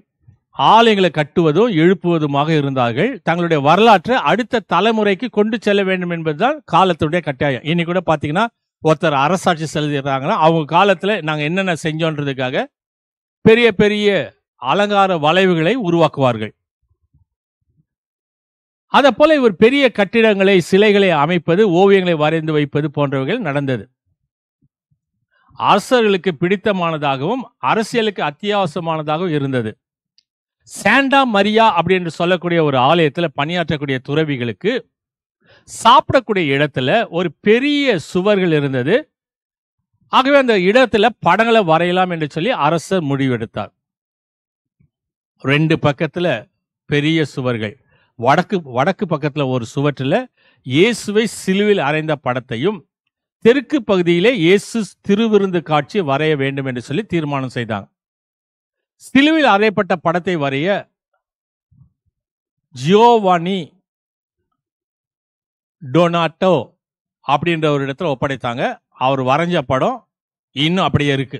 ஆலயங்களை கட்டுவதும் எழுப்புவதுமாக இருந்தார்கள். தங்களுடைய வரலாற்றை அடுத்த தலைமுறைக்கு கொண்டு செல்ல வேண்டும் என்பதுதான் காலத்துடைய கட்டாயம். இன்னைக்கு கூட பார்த்தீங்கன்னா, ஒருத்தர் அரசாட்சி செலுத்துறாங்கன்னா அவங்க காலத்தில் நாங்கள் என்னென்ன செஞ்சோன்றதுக்காக பெரிய பெரிய அலங்கார வளைவுகளை உருவாக்குவார்கள். அதை போல இவர் பெரிய கட்டிடங்களை, சிலைகளை அமைப்பது, ஓவியங்களை வரைந்து வைப்பது போன்றவைகள் நடந்தது. அரசர்களுக்கு பிடித்தமானதாகவும் அரசியலுக்கு அத்தியாவசியமானதாகவும் இருந்தது. சாண்டா மரியா அப்படி என்று சொல்லக்கூடிய ஒரு ஆலயத்தில் பணியாற்றக்கூடிய துறவிகளுக்கு சாப்பிடக்கூடிய இடத்துல ஒரு பெரிய சுவர்கள் இருந்தது. ஆகவே அந்த இடத்துல படங்களை வரையலாம் என்று சொல்லி அரசர் முடிவெடுத்தார். 2 பக்கத்துல பெரிய சுவர்கள், வடக்கு பக்கத்துல ஒரு சுவற்றில் இயேசுவை சிலுவையில் அறைந்த படத்தையும், தெற்கு பகுதியிலே இயேசு திருவிருந்து காட்சி வரைய வேண்டும் என்று சொல்லி தீர்மானம் செய்தாங்க. சிலுவையில் அறையப்பட்ட படத்தை வரைய ஜியோவானி டொனாட்டோ அப்படின்ற ஒரு இடத்துல ஒப்படைத்தாங்க. அவர் வரைஞ்ச படம் இன்னும் அப்படியே இருக்கு.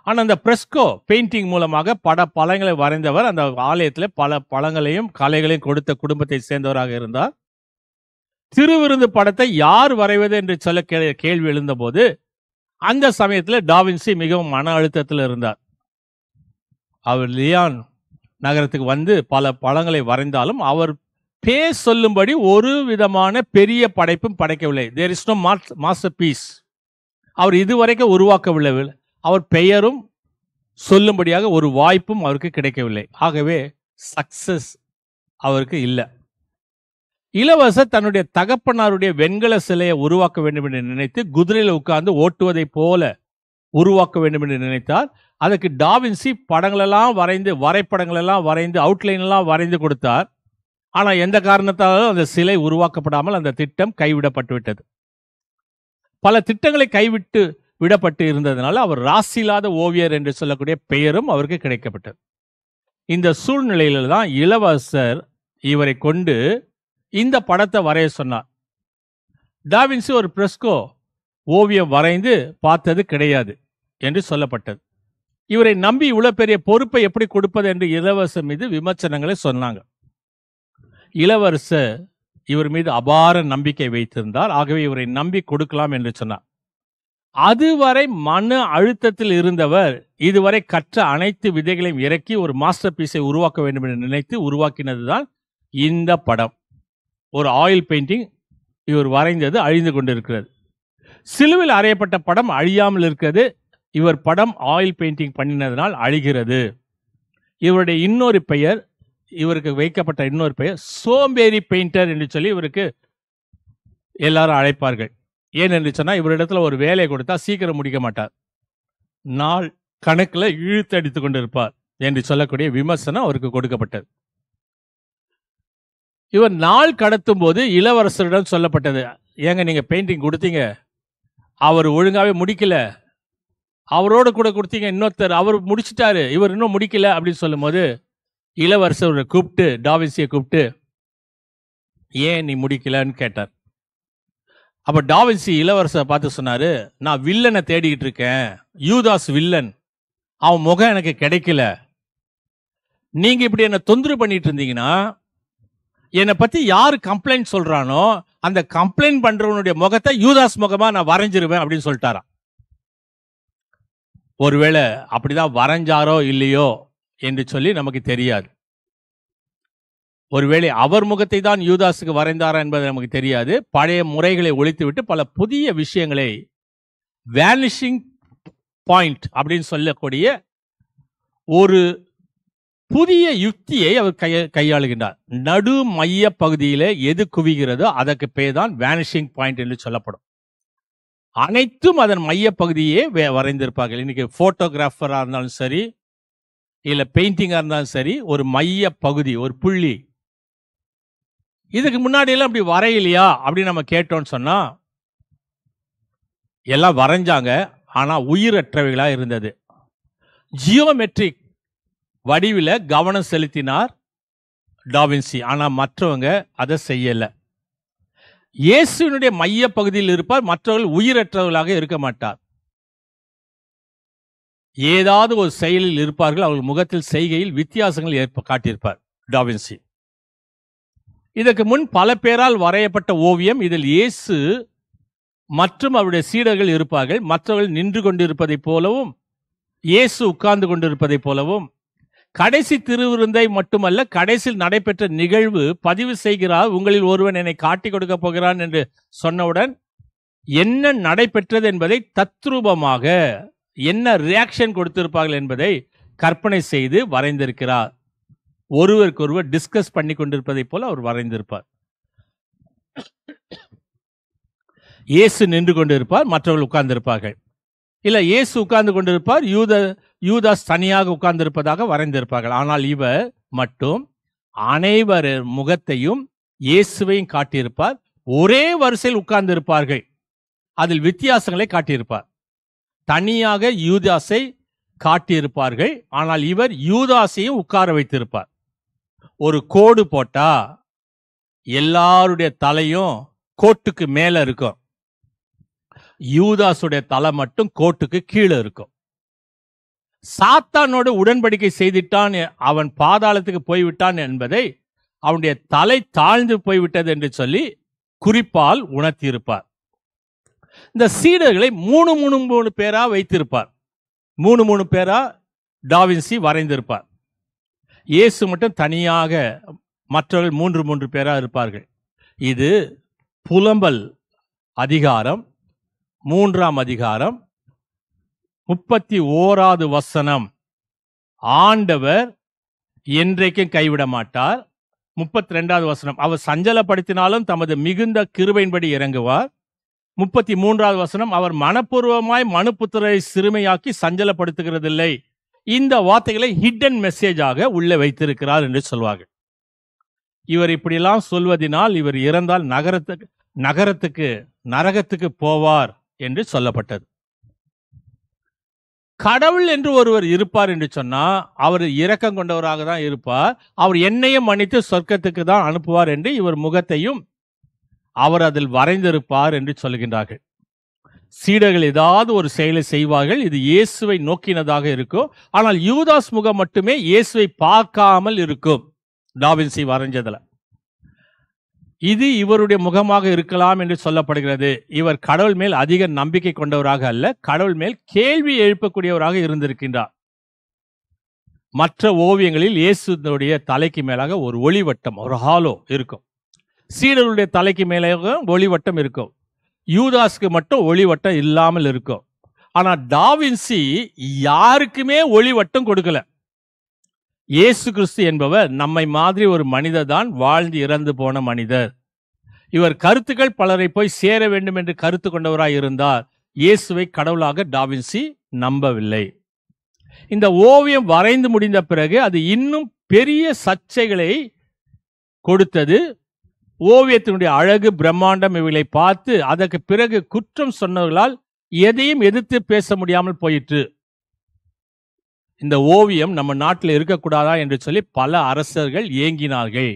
ஆனா அந்த பிரெஸ்கோ பெயிண்டிங் மூலமாக படங்களை வரைந்தவர் அந்த ஆலயத்தில் பல பழங்களையும் கலைகளையும் கொடுத்த குடும்பத்தை சேர்ந்தவராக இருந்தார். திருவிருந்து படத்தை யார் வரைவது என்று சொல்ல கேள்வி எழுந்தபோது அந்த சமயத்தில் டாவின்சி மிகவும் மன அழுத்தத்தில் இருந்தார். அவர் லியான் நகரத்துக்கு வந்து பல படங்களை வரைந்தாலும் அவர் பேர் சொல்லும்படி ஒரு விதமான பெரிய படைப்பும் படைக்கவில்லை. There is no masterpiece. அவர் இதுவரைக்கும் உருவாக்கவில்லை. அவர் பெயரும் சொல்லும்படியாக ஒரு வாய்ப்பும் அவருக்கு கிடைக்கவில்லை. ஆகவே சக்சஸ் அவருக்கு இல்லை. இளவரசர் தன்னுடைய தகப்பனாருடைய வெண்கல சிலையை உருவாக்க வேண்டும் என்று நினைத்து குதிரையில் உட்கார்ந்து ஓட்டுவதை போல உருவாக்க வேண்டும் என்று நினைத்தார். அதுக்கு டாவின்சி படங்களெல்லாம் வரைந்து வரைபடங்களெல்லாம் வரைந்து அவுட்லைன் எல்லாம் வரைந்து கொடுத்தார். ஆனால் எந்த காரணத்தாலும் அந்த சிலை உருவாக்கப்படாமல் அந்த திட்டம் கைவிடப்பட்டு விட்டது. பல திட்டங்களை கைவிட்டு விடப்பட்டு இருந்ததுனால அவர் ராசியில்லாத ஓவியர் என்று சொல்லக்கூடிய பெயரும் அவருக்கு கிடைக்கப்பட்டது. இந்த சூழ்நிலையில தான் இளவரசர் இவரை கொண்டு இந்த படத்தை வரைய சொன்னார். டாவின்சி ஒரு பிரெஸ்கோ ஓவியம் வரைந்து பார்த்தது கிடையாது என்று சொல்லப்பட்டது. இவரை நம்பி இவ்வளவு பெரிய பொறுப்பை எப்படி கொடுப்பது என்று இளவரசர் மீது விமர்சனங்களை சொன்னாங்க. இளவரசர் இவர் மீது அபார நம்பிக்கை வைத்திருந்தார். ஆகவே இவரை நம்பி கொடுக்கலாம் என்று சொன்னார். அதுவரை மன அழுத்தத்தில் இருந்தவர் இதுவரை கற்ற அனைத்து விதைகளையும் இறக்கி ஒரு மாஸ்டர் பீஸை உருவாக்க வேண்டும் என்று நினைத்து உருவாக்கினதுதான் இந்த படம். ஒரு ஆயில் பெயிண்டிங் இவர் வரைந்தது அழிந்து கொண்டிருக்கிறது. சிலுவில் அறையப்பட்ட படம் அழியாமல் இருக்கிறது. இவர் படம் ஆயில் பெயிண்டிங் பண்ணினதனால் அழிகிறது. இவருடைய இன்னொரு பெயர், இவருக்கு வைக்கப்பட்ட இன்னொரு பெயர் சோம்பேறி பெயிண்டர் என்று சொல்லி இவருக்கு எல்லாரும் அழைப்பார்கள். ஏன் என்று சொன்னால் இவரிடத்துல ஒரு வேலையை கொடுத்தா சீக்கிரம் முடிக்க மாட்டார், நாள் கணக்கில் இழுத்தடித்து கொண்டிருப்பார் என்று சொல்லக்கூடிய விமர்சனம் அவருக்கு கொடுக்கப்பட்டது. இவர் நாள் கடத்தும் போது இளவரசரிடம் சொல்லப்பட்டது, ஏங்க நீங்க பெயிண்டிங் கொடுத்தீங்க, அவர் ஒழுங்காவே முடிக்கல, அவரோடு கூட கொடுத்தீங்க இன்னொருத்தர், அவர் முடிச்சிட்டாரு, இவர் இன்னும் முடிக்கல அப்படின்னு சொல்லும் போது இளவரசரை கூப்பிட்டு டாவின்சியை கூப்பிட்டு ஏன் நீ முடிக்கலன்னு கேட்டார். அப்ப டாவின்சி இளவரசரை பார்த்து சொன்னாரு, நான் வில்லனை தேடிக்கிட்டு இருக்கேன், யூதாஸ் வில்லன், அவன் முகம் எனக்கு கிடைக்கல. நீங்க இப்படி என்ன தொந்தரவு பண்ணிட்டு இருந்தீங்கன்னா என்னை பத்தி யாரு கம்ப்ளைண்ட் சொல்றானோ அந்த கம்ப்ளைண்ட் பண்றவனுடைய முகத்தை யூதாஸ் முகமா நான் வரைஞ்சிருவேன் அப்படின்னு சொல்லிட்டாராம். ஒருவேளை அப்படிதான் வரைஞ்சாரோ இல்லையோ என்று சொல்லி நமக்கு தெரியாது. ஒருவேளை அவர் முகத்தை தான் யூதாஸுக்கு வரைந்தாரா என்பது நமக்கு தெரியாது. பழைய முறைகளை ஒழித்துவிட்டு பல புதிய விஷயங்களை வேனிஷிங் பாயிண்ட் அப்படின்னு சொல்லக்கூடிய ஒரு புதிய யுக்தியை அவர் கையாளுகின்றார். நடு மைய பகுதியில எது குவிகிறதோ அதற்கு பேர் தான் வேனிஷிங் பாயிண்ட் என்று சொல்லப்படும். அனைத்தும் அதன் மைய பகுதியே வரைந்திருப்பார்கள். இன்னைக்கு போட்டோகிராஃபரா இருந்தாலும் சரி, இல்ல பெயிண்டிங்கா இருந்தாலும் சரி, ஒரு மைய பகுதி, ஒரு புள்ளி. இதுக்கு முன்னாடி எல்லாம் அப்படி வரையிலையா அப்படின்னு நம்ம கேட்டோம்னு சொன்னா எல்லாம் வரைஞ்சாங்க, ஆனா உயிரற்றவைகளா இருந்தது. ஜியோமெட்ரிக் வடிவில கவனம் செலுத்தினார் டாவின்சி, ஆனா மற்றவங்க அதை செய்யல. இயேசுவினுடைய மைய பகுதியில் இருப்பார், மற்றவர்கள் உயிரற்றவர்களாக இருக்க மாட்டார். ஏதாவது ஒரு செயலில் இருப்பார்கள், அவர்கள் முகத்தில் செய்கையில் வித்தியாசங்கள் காட்டியிருப்பார் டாவின்சி. இதற்கு முன் பல பேரால் வரையப்பட்ட ஓவியம், இதில் இயேசு மற்றும் அவருடைய சீடர்கள் இருப்பார்கள். மற்றவர்கள் நின்று கொண்டிருப்பதை போலவும் இயேசு உட்கார்ந்து கொண்டிருப்பதை போலவும், கடைசி திருவிருந்தை மட்டுமல்ல கடைசியில் நடைபெற்ற நிகழ்வு பதிவு செய்கிறார். உங்களில் ஒருவன் என்னை காட்டி கொடுக்க போகிறான் என்று சொன்னவுடன் என்ன நடைபெற்றது என்பதை தத்ரூபமாக என்ன ரியாக்ஷன் கொடுத்திருப்பார்கள் என்பதை கற்பனை செய்து வரைந்திருக்கிறார். ஒருவருக்கு ஒருவர் டிஸ்கஸ் பண்ணி கொண்டிருப்பதை போல அவர் வரைந்திருப்பார். இயேசு நின்று கொண்டிருப்பார், மற்றவர்கள் உட்கார்ந்திருப்பார்கள். இல்ல இயேசு உட்கார்ந்து கொண்டிருப்பார், யூதாஸ் தனியாக உட்கார்ந்து இருப்பதாக வரைந்திருப்பார்கள். ஆனால் இவர் மட்டும் அனைவர் முகத்தையும் இயேசுவையும் காட்டியிருப்பார். ஒரே வரிசையில் உட்கார்ந்து இருப்பார்கள், அதில் வித்தியாசங்களை காட்டியிருப்பார். தனியாக யூதாஸை காட்டியிருப்பார்கள், ஆனால் இவர் யூதாஸையும் உட்கார வைத்திருப்பார். ஒரு கோடு போட்டா எல்லாருடைய தலையும் கோட்டுக்கு மேல இருக்கும். யூதாசுடைய தலை மட்டும் கோட்டுக்கு கீழே இருக்கும். சாத்தானோடு உடன்படிக்கை செய்துட்டான், அவன் பாதாளத்துக்கு போய்விட்டான் என்பதை அவனுடைய தலை தாழ்ந்து போய்விட்டது என்று சொல்லி குறிப்பால் உணர்த்தியிருப்பார். இந்த சீடர்களை 3 பேரா வைத்திருப்பார். 3 பேரா டாவின்சி வரைந்திருப்பார். இயேசு மட்டும் தனியாக, மற்றவர்கள் 3 பேரா இருப்பார்கள். இது புலம்பல் அதிகாரம் 3ஆம் அதிகாரம் 31வது வசனம். ஆண்டவர் என்றைக்கும் கைவிட மாட்டார். 32வது வசனம், அவர் சஞ்சலப்படுத்தினாலும் தமது மிகுந்த கிருபையின்படி இறங்குவார். 33வது வசனம், அவர் மனப்பூர்வமாய் மனுபுத்திரரை சிறுமையாக்கி சஞ்சலப்படுத்துகிறதில்லை. இந்த வார்த்தைகளை ஹிடன் மெசேஜாக உள்ளே வைத்திருக்கிறார் என்று சொல்வார்கள். இவர் இப்படியெல்லாம் சொல்வதனால் இவர் இறந்தால் நரகத்துக்கு போவார் என்று சொல்லப்பட்டது. கடவுள் என்று ஒருவர் இருப்பார் என்று சொன்னா அவர் இரக்கம் கொண்டவராக தான் இருப்பார். அவர் என்னையும் மன்னித்து சொர்க்கத்துக்கு தான் அனுப்புவார் என்று இவர் முகத்தையும் அவர் அதில் வரைந்திருப்பார் என்று சொல்கின்றார்கள். சீடர்கள் ஏதாவது ஒரு செயலை செய்வார்கள், இது இயேசுவை நோக்கினதாக இருக்கும். ஆனால் யூதாஸ் முகம் மட்டுமே இயேசுவை பார்க்காமல் இருக்கும். டாவின்சி வரைஞ்சதுல இது இவருடைய முகமாக இருக்கலாம் என்று சொல்லப்படுகிறது. இவர் கடவுள் மேல் அதிக நம்பிக்கை கொண்டவராக அல்ல, கடவுள் மேல் கேள்வி எழுப்பக்கூடியவராக இருந்திருக்கின்றார். மற்ற ஓவியங்களில் இயேசுடைய தலைக்கு மேலாக ஒரு ஒளிவட்டம், ஒரு ஹாலோ இருக்கும். சீடருடைய தலைக்கு மேலாக ஒளிவட்டம் இருக்கும். யூதாஸ்க்கு மட்டும் ஒளிவட்டம் இல்லாமல் இருக்கும். ஆனா டாவின்சி யாருக்குமே ஒளிவட்டம் கொடுக்கல. இயேசு கிறிஸ்து என்பவர் நம்மை மாதிரி ஒரு மனிதர் தான், வாழ்ந்து இறந்து போன மனிதர். இவர் கருத்துக்கள் பலரை போய் சேர வேண்டும் என்று கருத்து கொண்டவராய் இருந்தார். இயேசுவை கடவுளாக டாவின்சி நம்பவில்லை. இந்த ஓவியம் வரைந்து முடிந்த பிறகு அது இன்னும் பெரிய சர்ச்சைகளை கொடுத்தது. ஓவியத்தினுடைய அழகு, பிரம்மாண்டம் இவைகளை பார்த்து அதற்கு பிறகு குற்றம் சொன்னவர்களால் எதையும் எதிர்த்து பேச முடியாமல் போயிற்று. இந்த ஓவியம் நம்ம நாட்டில் இருக்கக்கூடாதா என்று சொல்லி பல அரசர்கள் ஏங்கினார்கள்.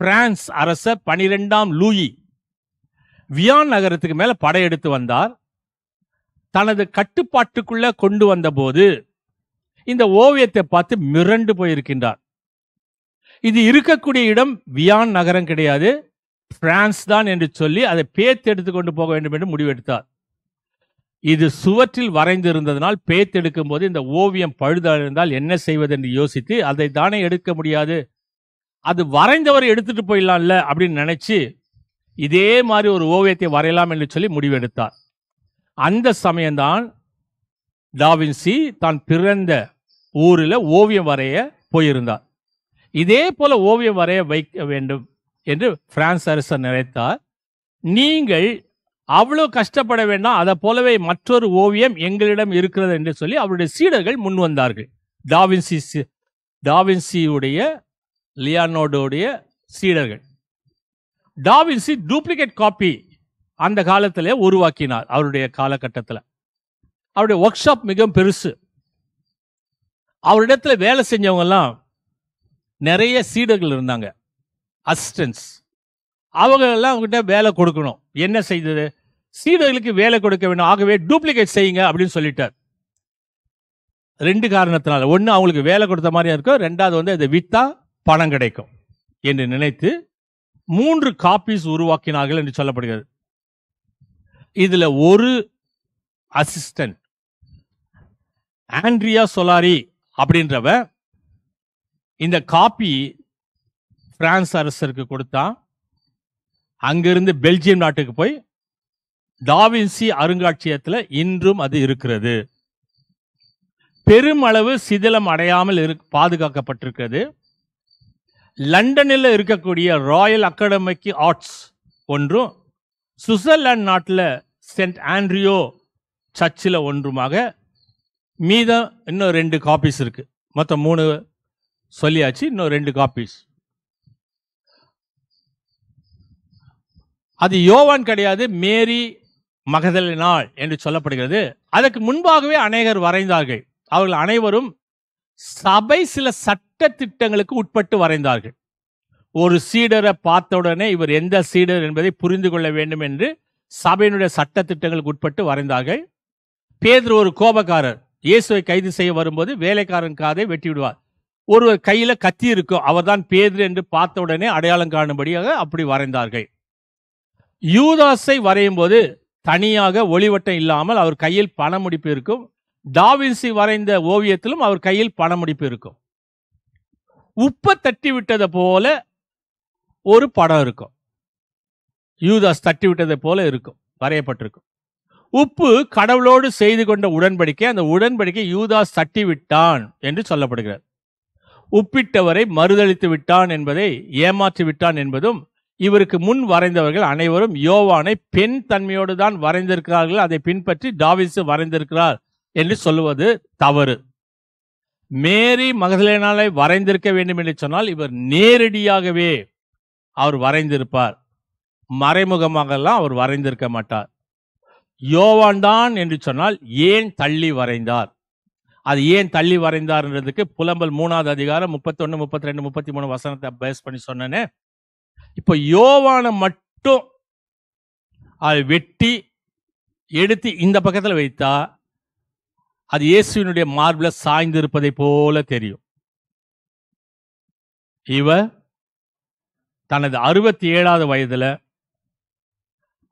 பிரான்ஸ் அரசர் 12ஆம் லூயி வியான் நகரத்துக்கு மேல படையெடுத்து வந்தார். தனது கட்டுப்பாட்டுக்குள்ள கொண்டு வந்த போது இந்த ஓவியத்தை பார்த்து மிரண்டு போயிருக்கின்றார். இது இருக்கக்கூடிய இடம் வியான் நகரம் கிடையாது, பிரான்ஸ் தான் என்று சொல்லி அதை பேத்தெடுத்து கொண்டு போக வேண்டும் என்று முடிவெடுத்தார். இது சுவற்றில் வரைந்திருந்ததனால் பேத்தெடுக்கும் போது இந்த ஓவியம் பழுதடைந்தால் என்ன செய்வது என்று யோசித்து, அதை தானே எடுக்க முடியாது, அது வரைந்தவரை எடுத்துட்டு போயிடலாம்ல அப்படின்னு நினைச்சு இதே மாதிரி ஒரு ஓவியத்தை வரையலாம் என்று சொல்லி முடிவெடுத்தார். அந்த சமயம்தான் டாவின்சி தான் பிறந்த ஊரில் ஓவியம் வரைய போயிருந்தார். இதே போல ஓவியம் வரைய வைக்க வேண்டும் என்று பிரான்ஸ் அரசர் நினைத்தார். நீங்கள் அவ்வளவு கஷ்டப்பட வேண்டாம், அதை போலவே மற்றொரு ஓவியம் எங்களிடம் இருக்கிறது என்று சொல்லி அவருடைய சீடர்கள் முன் வந்தார்கள். டாவின்சியுடைய லியோனார்டோடைய சீடர்கள். டாவின்சி டூப்ளிகேட் காப்பி அந்த காலத்திலே உருவாக்கினார். அவருடைய காலகட்டத்தில் அவருடைய ஒர்க் ஷாப் மிகவும் பெருசு. அவரிடத்துல வேலை செஞ்சவங்க எல்லாம் நிறைய சீடர்கள் இருந்தாங்க, அசிஸ்டன்ஸ். அவங்க எல்லாம் அவங்ககிட்ட வேலை கொடுக்கணும். என்ன செய்தது, சீடர்களுக்கு வேலை கொடுக்க வேண்டும், ஆகவே டூப்ளிகேட் செய்யுங்க அப்படின்னு சொல்லிட்டார். 2 காரணத்தினால, ஒன்று அவங்களுக்கு வேலை கொடுத்த மாதிரியா இருக்கும், 2வது இதை வித்தா பணம் கிடைக்கும் என்று நினைத்து 3 காப்பீஸ் உருவாக்கினார்கள் என்று சொல்லப்படுகிறது. இதுல ஒரு அசிஸ்டன்ட் ஆண்ட்ரியா சொலாரி அப்படின்றவ இந்த காப்பி பிரான்ஸ் அரசருக்கு கொடுத்தான். அங்கிருந்து பெல்ஜியம் நாட்டுக்கு போய் டாவின்சி அருங்காட்சியகத்தில் இன்றும் அது இருக்கிறது. பெருமளவு சிதிலம் அடையாமல் பாதுகாக்கப்பட்டிருக்கிறது. லண்டனில் இருக்கக்கூடிய ராயல் அகாடமிக் ஆர்ட்ஸ் ஒன்றும், சுவிட்சர்லாந்து நாட்டில் சென்ட் ஆண்ட்ரியூ சர்ச்சில் ஒன்றுமாக மீதம் இன்னும் 2 காப்பீஸ் இருக்கு. மொத்தம் 3 சொல்லியாச்சு, இன்னும் 2 காப்பீஸ். அது யோவான் கிடையாது, மேரி மகதலினாள் என்று சொல்லப்படுகிறது. அதற்கு முன்பாகவே அநேகர் வரைந்தார்கள். அவர்கள் அனைவரும் சபை சில சட்ட திட்டங்களுக்கு உட்பட்டு வரைந்தார்கள். ஒரு சீடரை பார்த்த உடனே இவர் எந்த சீடர் என்பதை புரிந்து கொள்ள வேண்டும் என்று சபையினுடைய சட்ட திட்டங்களுக்கு உட்பட்டு வரைந்தார்கள். பேதுரு ஒரு கோபக்காரர். இயேசுவை கைது செய்ய வரும்போது வேலைக்காரன் காதை வெட்டி விடுவார். ஒருவர் கையில கத்தி இருக்கும், அவர்தான் பேதுரு என்று பார்த்த உடனே அடையாளம் காணும்படியாக அப்படி வரைந்தார்கள். யூதாஸை வரையும் போது தனியாக ஒளிவட்டம் இல்லாமல் அவர் கையில் பணமுடிப்பு இருக்கும். டாவின்சி வரைந்த ஓவியத்திலும் அவர் கையில் பணமுடிப்பு இருக்கும். உப்பை தட்டி விட்டதை போல ஒரு படம் இருக்கும். யூதாஸ் தட்டி விட்டதை போல இருக்கும், வரையப்பட்டிருக்கும். உப்பு கடவுளோடு செய்து கொண்ட உடன்படிக்கை, அந்த உடன்படிக்கை யூதாஸ் தட்டி விட்டான் என்று சொல்லப்படுகிறது. உப்பிட்டவரை மறுதளித்து விட்டான் என்பதை, ஏமாற்றி விட்டான் என்பதும், இவருக்கு முன் வரைந்தவர்கள் அனைவரும் யோவானை பெண் தன்மையோடு தான் வரைந்திருக்கிறார்கள், அதை பின்பற்றி டாவின்சி வரைந்திருக்கிறார் என்று சொல்லுவது தவறு. மேரி மகதலேனாலை வரைந்திருக்க வேண்டும் என்று சொன்னால் இவர் நேரடியாகவே அவர் வரைந்திருப்பார், மறைமுகமாக எல்லாம் அவர் வரைந்திருக்க மாட்டார். யோவான் தான் என்று சொன்னால் ஏன் தள்ளி வரைந்தார், அது ஏன் தள்ளி வரைந்தார்ன்றதுக்கு புலம்பல் 3வது அதிகாரம் 31, 32, 33 வசனத்தை பேஸ் பண்ணி சொன்னேனே. இப்போ யோவானை மட்டும் அதை வெட்டி எடுத்து இந்த பக்கத்தில் வைத்தா அது இயேசுவினுடைய மார்பில் சாய்ந்திருப்பதை போல தெரியும். இவர் தனது 67வது வயதுல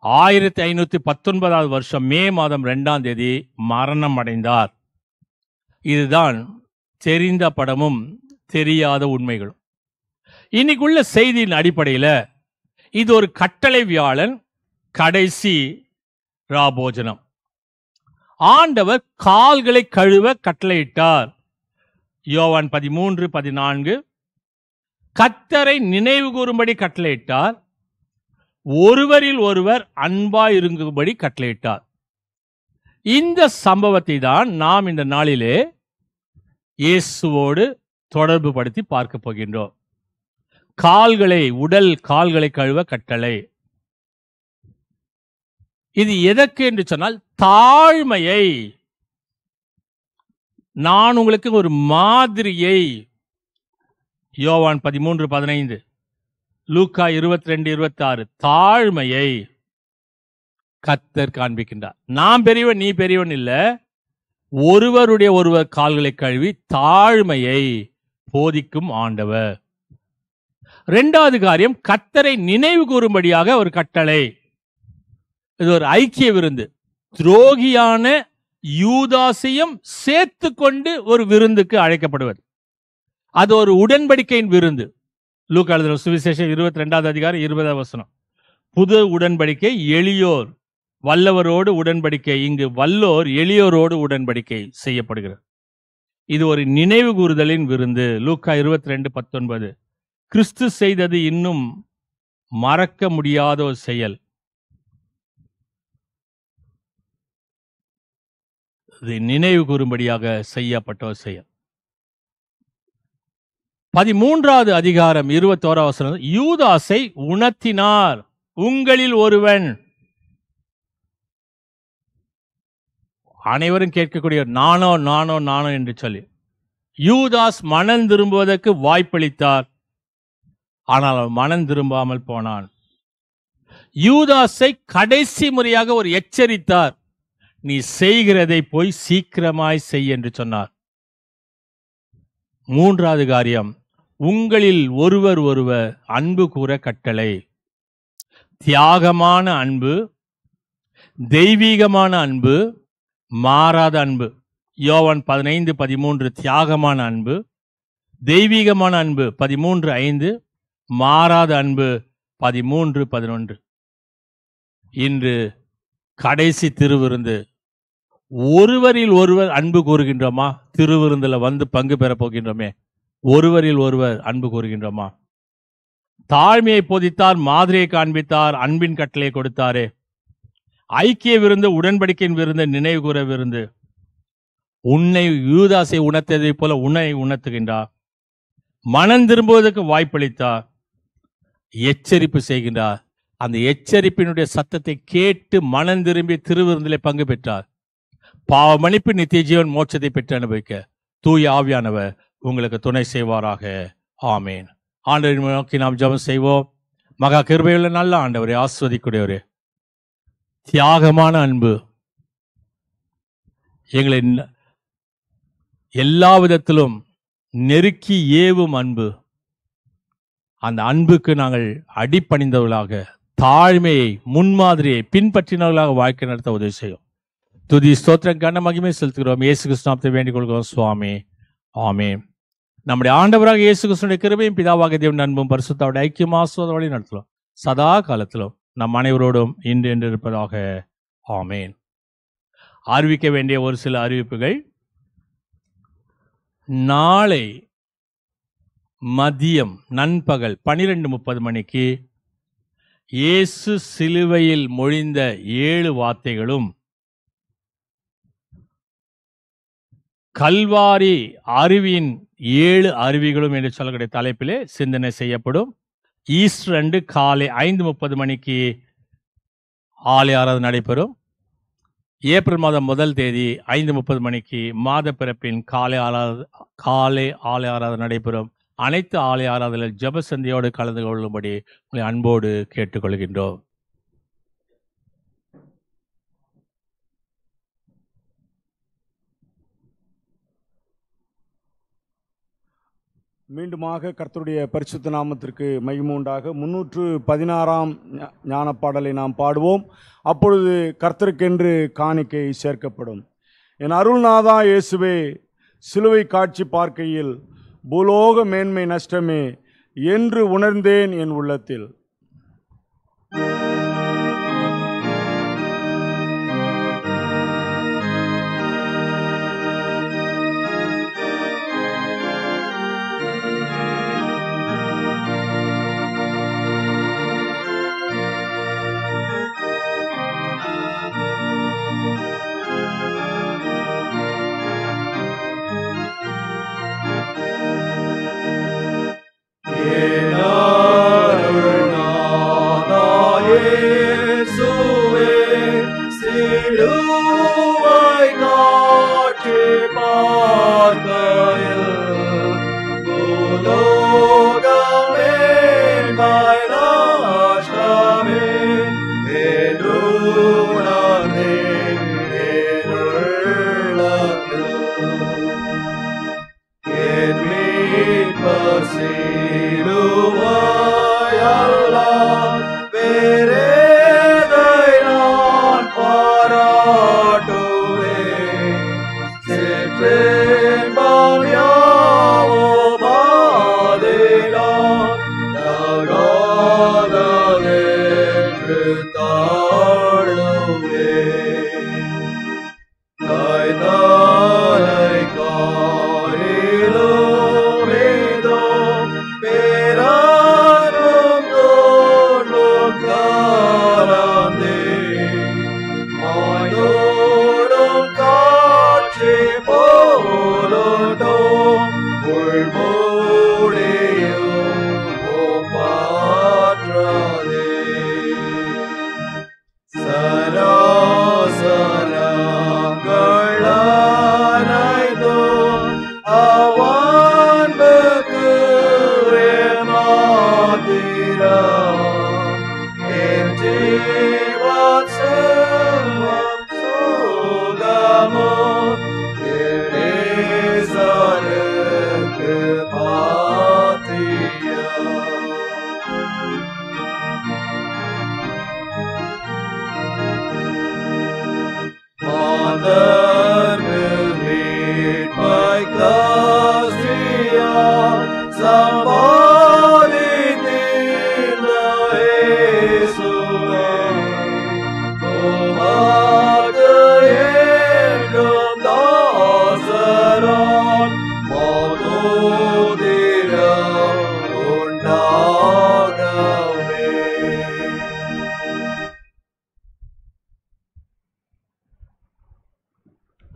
1519வது வருஷம் மே மாதம் 2ஆம் தேதி மரணம் அடைந்தார். இதுதான் தெரிந்த படமும் தெரியாத உண்மைகளும். இன்னைக்குள்ள செய்தியின் அடிப்படையில் இது ஒரு கட்டளை வியாழன், கடைசி ராபோஜனம். ஆண்டவர் கால்களை கழுவ கட்டளையிட்டார். யோவான் 13:14 கர்த்தரை நினைவு கூறும்படி கட்டளையிட்டார். ஒருவரில் ஒருவர் அன்பாய் இருக்கும்படி கட்டளையிட்டார். இந்த சம்பவத்தை தான் நாம் இந்த நாளிலே இயேசுவோடு தொடர்பு படுத்தி பார்க்க போகின்றோம். உடல் கால்களை கழுவ கட்டளை. இது எதற்கு என்று சொன்னால் தாழ்மையை, நான் உங்களுக்கு ஒரு மாதிரியை, யோவான் 13:15, லூக்கா 22:26 தாழ்மையை கர்த்தர் காண்பிக்கின்றார். நான் பெரியவன் நீ பெரியவன் இல்ல, ஒருவருடைய ஒருவர் கால்களை கழுவி தாழ்மையை போதிக்கும் ஆண்டவர். 2வது காரியம், கர்த்தரை நினைவு கூறும்படியாக ஒரு கட்டளை. இது ஒரு ஐக்கிய விருந்து. துரோகியான யூதாசையும் சேர்த்து கொண்டு ஒரு விருந்துக்கு அழைக்கப்படுவது. அது ஒரு உடன்படிக்கையின் விருந்து. லூக்கா எழுதின சுவிசேஷம் 22வது அதிகாரம் 20வது வசனம். புது உடன்படிக்கை எளியோர் வல்லவரோடு உடன்படிக்கை, இங்கு வல்லோர் எளியோரோடு உடன்படிக்கை செய்யப்படுகிறது. இது ஒரு நினைவு கூறுதலின் விருந்து. லூக்கா 22:19 கிறிஸ்து செய்தது இன்னும் மறக்க முடியாத ஒரு செயல். இது நினைவு கூறும்படியாக செய்யப்பட்ட ஒரு செயல். 13வது அதிகாரம் 21வது வசனம், யூதாசை உணர்த்தினார், உங்களில் ஒருவன். அனைவரும் கேட்கக்கூடிய நானோ நானோ நானோ என்று சொல்லி யூதாஸ் மனம் திரும்புவதற்கு வாய்ப்பளித்தார். ஆனால் அவன் மனம் திரும்பாமல் போனான். யூதாஸை கடைசி முறையாக ஒரு எச்சரித்தார், நீ செய்கிறதை போய் சீக்கிரமாய் செய் என்று சொன்னார். 3வது காரியம், உங்களில் ஒருவர் ஒருவர் அன்பு கூற கட்டளை. தியாகமான அன்பு, தெய்வீகமான அன்பு, மாறாத அன்பு. யோவான் 15:13 தியாகமான அன்பு, தெய்வீகமான அன்பு 13:5, மாறாத அன்பு 13:11. இன்று கடைசி திருவிருந்து. ஒருவரில் ஒருவர் அன்பு கூறுகின்றோமா? திருவிருந்தில் வந்து பங்கு பெற போகின்றோமே, ஒருவரில் ஒருவர் அன்பு கூறுகின்றோமா? தாழ்மையை போதித்தார், மாதிரியை காண்பித்தார், அன்பின் கட்டளை கொடுத்தாரே. ஐக்கிய விருந்து, உடன்படிக்கையின் விருந்து, நினைவு கூற விருந்து. உன்னை யூதாசை உணர்த்ததை போல உன்னை உணர்த்துகின்றார். மனம் திரும்புவதற்கு வாய்ப்பளித்தார், எச்சரிப்பு செய்கின்றார். அந்த எச்சரிப்பினுடைய சத்தத்தை கேட்டு மனம் திரும்பி திருவிருந்திலே பங்கு பெற்றார். பாவ மன்னிப்பு, நித்திய ஜீவன், மோட்சத்தை பெற்று அனுபவிக்க தூய ஆவியானவர் உங்களுக்கு துணை செய்வாராக. ஆமேன், ஆண்டவரை நோக்கி நாம் ஜெபம் செய்வோம். மகா கிருபையுள்ள நல்ல ஆண்டவரே, ஆஸ்வதிக்கூடியவரே, தியாகமான அன்பு, எங்களை எல்லா விதத்திலும் நெருக்கி ஏவும் அன்பு, அந்த அன்புக்கு நாங்கள் அடிப்பணிந்தவர்களாக தாழ்மையை முன்மாதிரியை பின்பற்றினவர்களாக வாழ்க்கை நடத்த உதவி செய்யும். துதி ஸ்தோத்திரம் கன மகிமை செலுத்துகிறோம். இயேசு கிறிஸ்துவை வேண்டிக் கொள்கிறோம் சுவாமி. ஆமென். நம்முடைய ஆண்டவராக இயேசு கிறிஸ்துவின் கிருபையும் பிதாவாகிய தேவன் அன்பும் பரிசுத்தாவுடைய ஐக்கியம் ஆசீர்வாதம் வழி நடத்தலாம் சதா காலத்திலும் நம் அனைவரோடும் இன்று என்று இருப்பதாக. ஆமென். அறிவிக்க வேண்டிய ஒரு சில அறிவிப்புகள். நாளை மதியம் நண்பகல் 12:30 மணிக்கு இயேசு சிலுவையில் மொழிந்த 7 வார்த்தைகளும் கல்வாரி அருவியின் 7 அருவிகளும் என்று சொல்லக்கூடிய தலைப்பிலே சிந்தனை செய்யப்படும். ஈஸ்டர் அன்று காலை 5:30 மணிக்கு ஆலய ஆராதனை நடைபெறும். ஏப்ரல் மாதம் 1 தேதி 5:30 மணிக்கு மாத பிறப்பின் காலை ஆலய ஆராதனை நடைபெறும். அனைத்து ஆலய ஆராதனை ஜெப சந்தியோடு கலந்து கொள்ளும்படி உங்களை அன்போடு கேட்டுக்கொள்கின்றோம். மீண்டுமாக கர்த்தருடைய பரிசுத்த நாமத்திற்கு மகிமை உண்டாக 316ஆம் ஞான பாடலை நாம் பாடுவோம். அப்பொழுது கர்த்தருக்கென்று காணிக்கை சேர்க்கப்படும். என் அருள்நாதா இயேசுவே, சிலுவை காட்சி பார்க்கையில் பூலோக மேன்மை நஷ்டமே என்று உணர்ந்தேன் என் உள்ளத்தில்.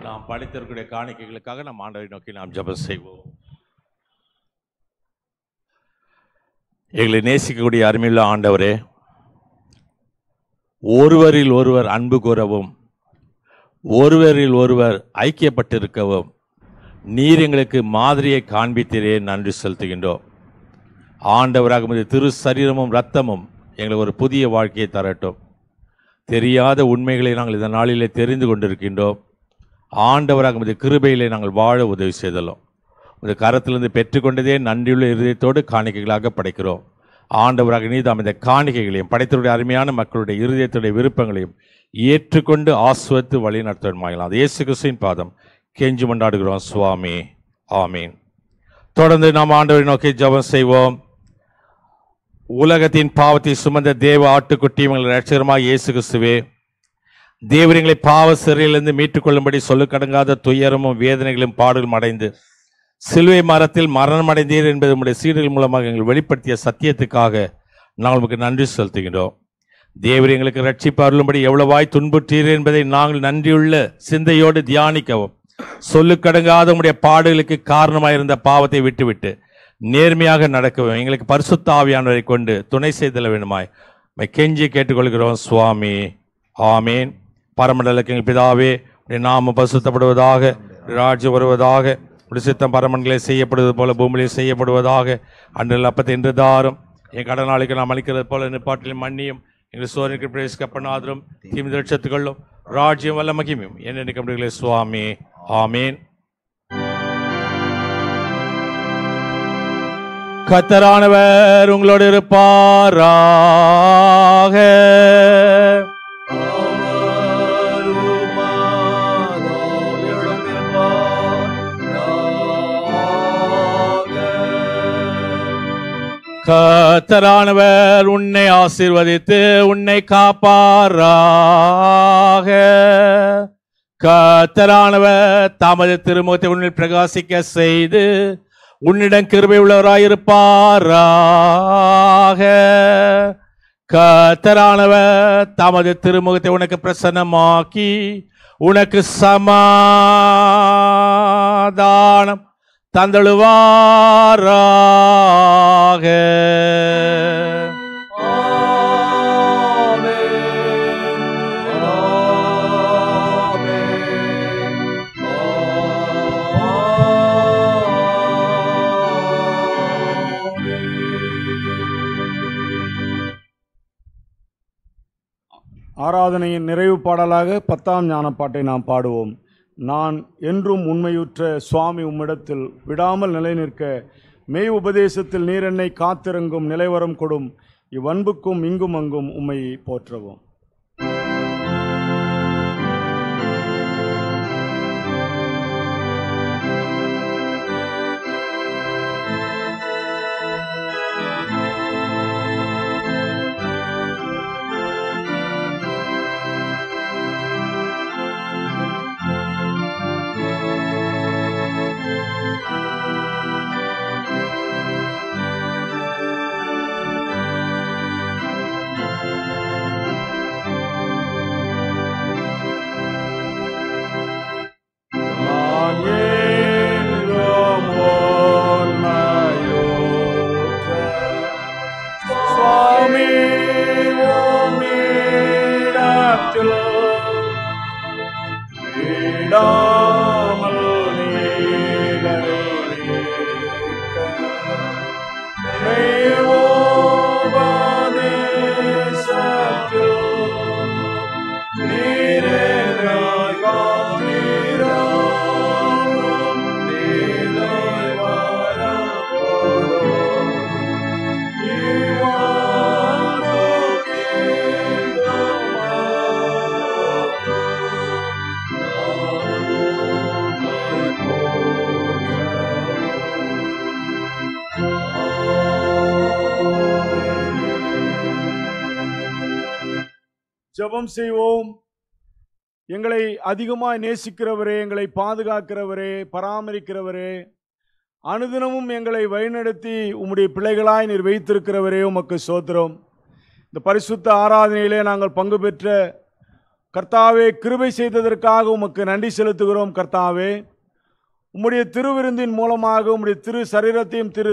நாம் படைத்திருக்கிற காணிக்கைகளுக்காக நம் ஆண்டவரை நோக்கி நாம் ஜெபம் செய்வோம். எங்களை நேசிக்கக்கூடிய அருமையுள்ள ஆண்டவரே, ஒருவரில் ஒருவர் அன்பு கூறவும் ஒருவரில் ஒருவர் ஐக்கியப்பட்டிருக்கவும் நீர் எங்களுக்கு மாதிரியை காண்பித்தீரே நன்றி செலுத்துகின்றோம். ஆண்டவராக உமது திரு சரீரமும் இரத்தமும் எங்களுக்கு ஒரு புதிய வாழ்க்கையை தரட்டும். தெரியாத உண்மைகளை நாங்கள் இந்த நாளிலே தெரிந்து கொண்டிருக்கின்றோம். ஆண்டவராக உமது கிருபையிலே நாங்கள் வாழ உதவி செய்தலும். உமது கரத்திலிருந்து பெற்றுக்கொண்டதே நன்றியுள்ள இருதயத்தோடு காணிக்கைகளாக படைக்கிறோம். ஆண்டவராக நீதாம் இந்த காணிக்கைகளையும் படைத்தவருடைய அருமையான மக்களுடைய இருதயத்துடைய விருப்பங்களையும் ஏற்றுக்கொண்டு ஆஸ்வத்து வழி நடத்துவமாகலாம். அது இயேசு கிறிஸ்துவின் பாதம் கெஞ்சி கொண்டாடுகிறோம் சுவாமி. ஆமீன். தொடர்ந்து நாம் ஆண்டவரை நோக்கி ஜெபம் செய்வோம். உலகத்தின் பாவத்தை சுமந்த தேவ ஆட்டுக்குட்டி எங்கள் இரட்சகருமாகிய இயேசு கிறிஸ்துவே, தேவரங்களை பாவ சிறையிலிருந்து மீட்டுக்கொள்ளும்படி சொல்லுக்கடங்காத துயரமும் வேதனைகளும் பாடுகளும் அடைந்து சிலுவை மரத்தில் மரணம் அடைந்தீர் என்பது உம்முடைய சீடர்கள் மூலமாக எங்கள் வெளிப்படுத்திய சத்தியத்துக்காக நாங்கள் உங்களுக்கு நன்றி செலுத்துகின்றோம். தேவர் எங்களுக்கு ரட்சிப்பு அருளும்படி எவ்வளவாய் துன்புற்றீர் என்பதை நாங்கள் நன்றியுள்ள சிந்தையோடு தியானிக்கவும், சொல்லுக்கடங்காத உம்முடைய பாடுகளுக்கு காரணமாயிருந்த பாவத்தை விட்டுவிட்டு நேர்மையாக நடக்கவும் எங்களுக்கு பரிசுத்த ஆவியானவரை கொண்டு துணை செய்தல வேண்டுமாய் கெஞ்சி கேட்டுக்கொள்கிறோம் சுவாமி. ஆமீன். பரமண்டலக்கு எங்கள் பிதாவே, உடைய நாமம் பரிசுத்தப்படுவதாக, ராஜ்யம் வருவதாக, உடைய சித்தம் பரமண்டலே செய்யப்படுவது போல பூமியிலே செய்யப்படுவதாக. அன்றில் அப்பத்தை இன்று தாரும், என் கடனாளிக்கு நாம் அளிக்கிறது போல நிப்பாட்டிலும் மன்னியும், எங்கள் சோதனைக்கு பிரவேசிக்கப்படாதரும் தீமை ரட்சத்துக்கொள்ளும் ராஜ்யம் வல்ல மகிமையும் என்ன சுவாமி. ஆமீன். கர்த்தரானவர் உங்களோடு இருப்பாராக. கர்த்தரானவர் உன்னை ஆசீர்வதித்து உன்னை காப்பாராக. கர்த்தரானவர் தமது திருமுகத்தை உன்னில் பிரகாசிக்க செய்து உன்னிடம் கிருபை உள்ளவராயிருப்பாராக. கர்த்தரானவர் தமது திருமுகத்தை உனக்கு பிரசன்னமாக்கி உனக்கு சமாதானம் தந்தழுவாராக. ஆராதனையின் நிறைவு பாடலாக 10ஆம் ஞானப்பாட்டை நாம் பாடுவோம். நான் என்றும் உண்மையுற்ற சுவாமி உம்மிடத்தில் விடாமல் நிலை நிற்க மெய் உபதேசத்தில் நீர் என்னை காத்திறங்கும் நிலைவரம் கொடும் இவ்வன்புக்கும் இங்கும் அங்கும் உம்மை போற்றவும். ஜெபம் செய்வோம். எங்களை அதிகமாய் நேசிக்கிறவரே, எங்களை பாதுகாக்கிறவரே, பராமரிக்கிறவரே, அனுதினமும் எங்களை வழிநடத்தி உம்முடைய பிள்ளைகளாய் நீர் வைத்திருக்கிறவரே, உமக்கு ஸ்தோத்திரம். இந்த பரிசுத்த ஆராதனையிலே நாங்கள் பங்கு பெற்ற கர்த்தாவே, கிருபை செய்ததற்காக உமக்கு நன்றி செலுத்துகிறோம். கர்த்தாவே, உம்முடைய திருவிருந்தின் மூலமாக உம்முடைய திரு சரீரத்தையும் திரு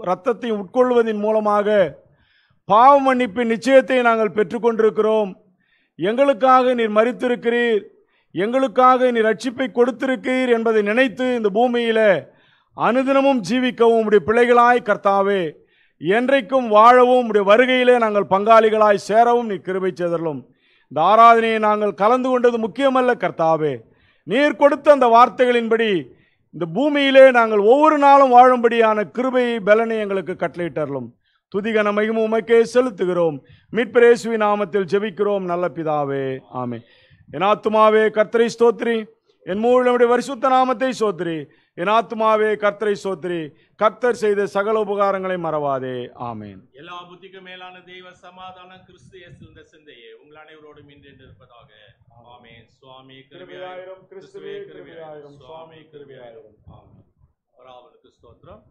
இரத்தத்தையும் உட்கொள்வதன் மூலமாக பாவ மன்னிப்பின் நிச்சயத்தை நாங்கள் பெற்றுக்கொண்டிருக்கிறோம். எங்களுக்காக நீர் மரித்திருக்கிறீர், எங்களுக்காக நீர் ரட்சிப்பை கொடுத்திருக்கிறீர் என்பதை நினைத்து இந்த பூமியில அனுதினமும் ஜீவிக்கவும் உம்முடைய பிள்ளைகளாய் கர்த்தாவே என்றைக்கும் வாழவும் உம்முடைய வருகையிலே நாங்கள் பங்காளிகளாய் சேரவும் நீ கிருபை செய்தருளும். இந்த ஆராதனையை நாங்கள் கலந்து கொண்டது முக்கியமல்ல கர்த்தாவே, நீர் கொடுத்த அந்த வார்த்தைகளின்படி இந்த பூமியிலே நாங்கள் ஒவ்வொரு நாளும் வாழும்படியான கிருபை பலனை எங்களுக்கு கட்டளையிட்டருளும். துதிகன மகிமை உமக்கே செலுத்துகிறோம். மீட்பர் இயேசுவின் நாமத்தில் ஜெபிக்கிறோம் நல்ல பிதாவே, ஆமென். என் ஆத்துமாவே கர்த்தரை ஸ்தோத்திரி, என் மூலமுடைய பரிசுத்த நாமத்தை ஸ்தோத்திரி. என் ஆத்துமாவே கர்த்தரை ஸ்தோத்திரி, கர்த்தர் செய்த சகல உபகாரங்களை மறவாதே, ஆமென். எல்லா புத்திக்கும் மேலான தெய்வ சமாதானம் கிறிஸ்து இயேசுவின் இந்த சிந்தையே உங்கள் அனைவரோடும் இன்று இருப்பதாக. ஆமென். சுவாமி கிருபையாயிரும், கிறிஸ்துவே கிருபையாயிரும், சுவாமி கிருபையாயிரும். ஆமென். பராபரனுக்கு ஸ்தோத்திரம்.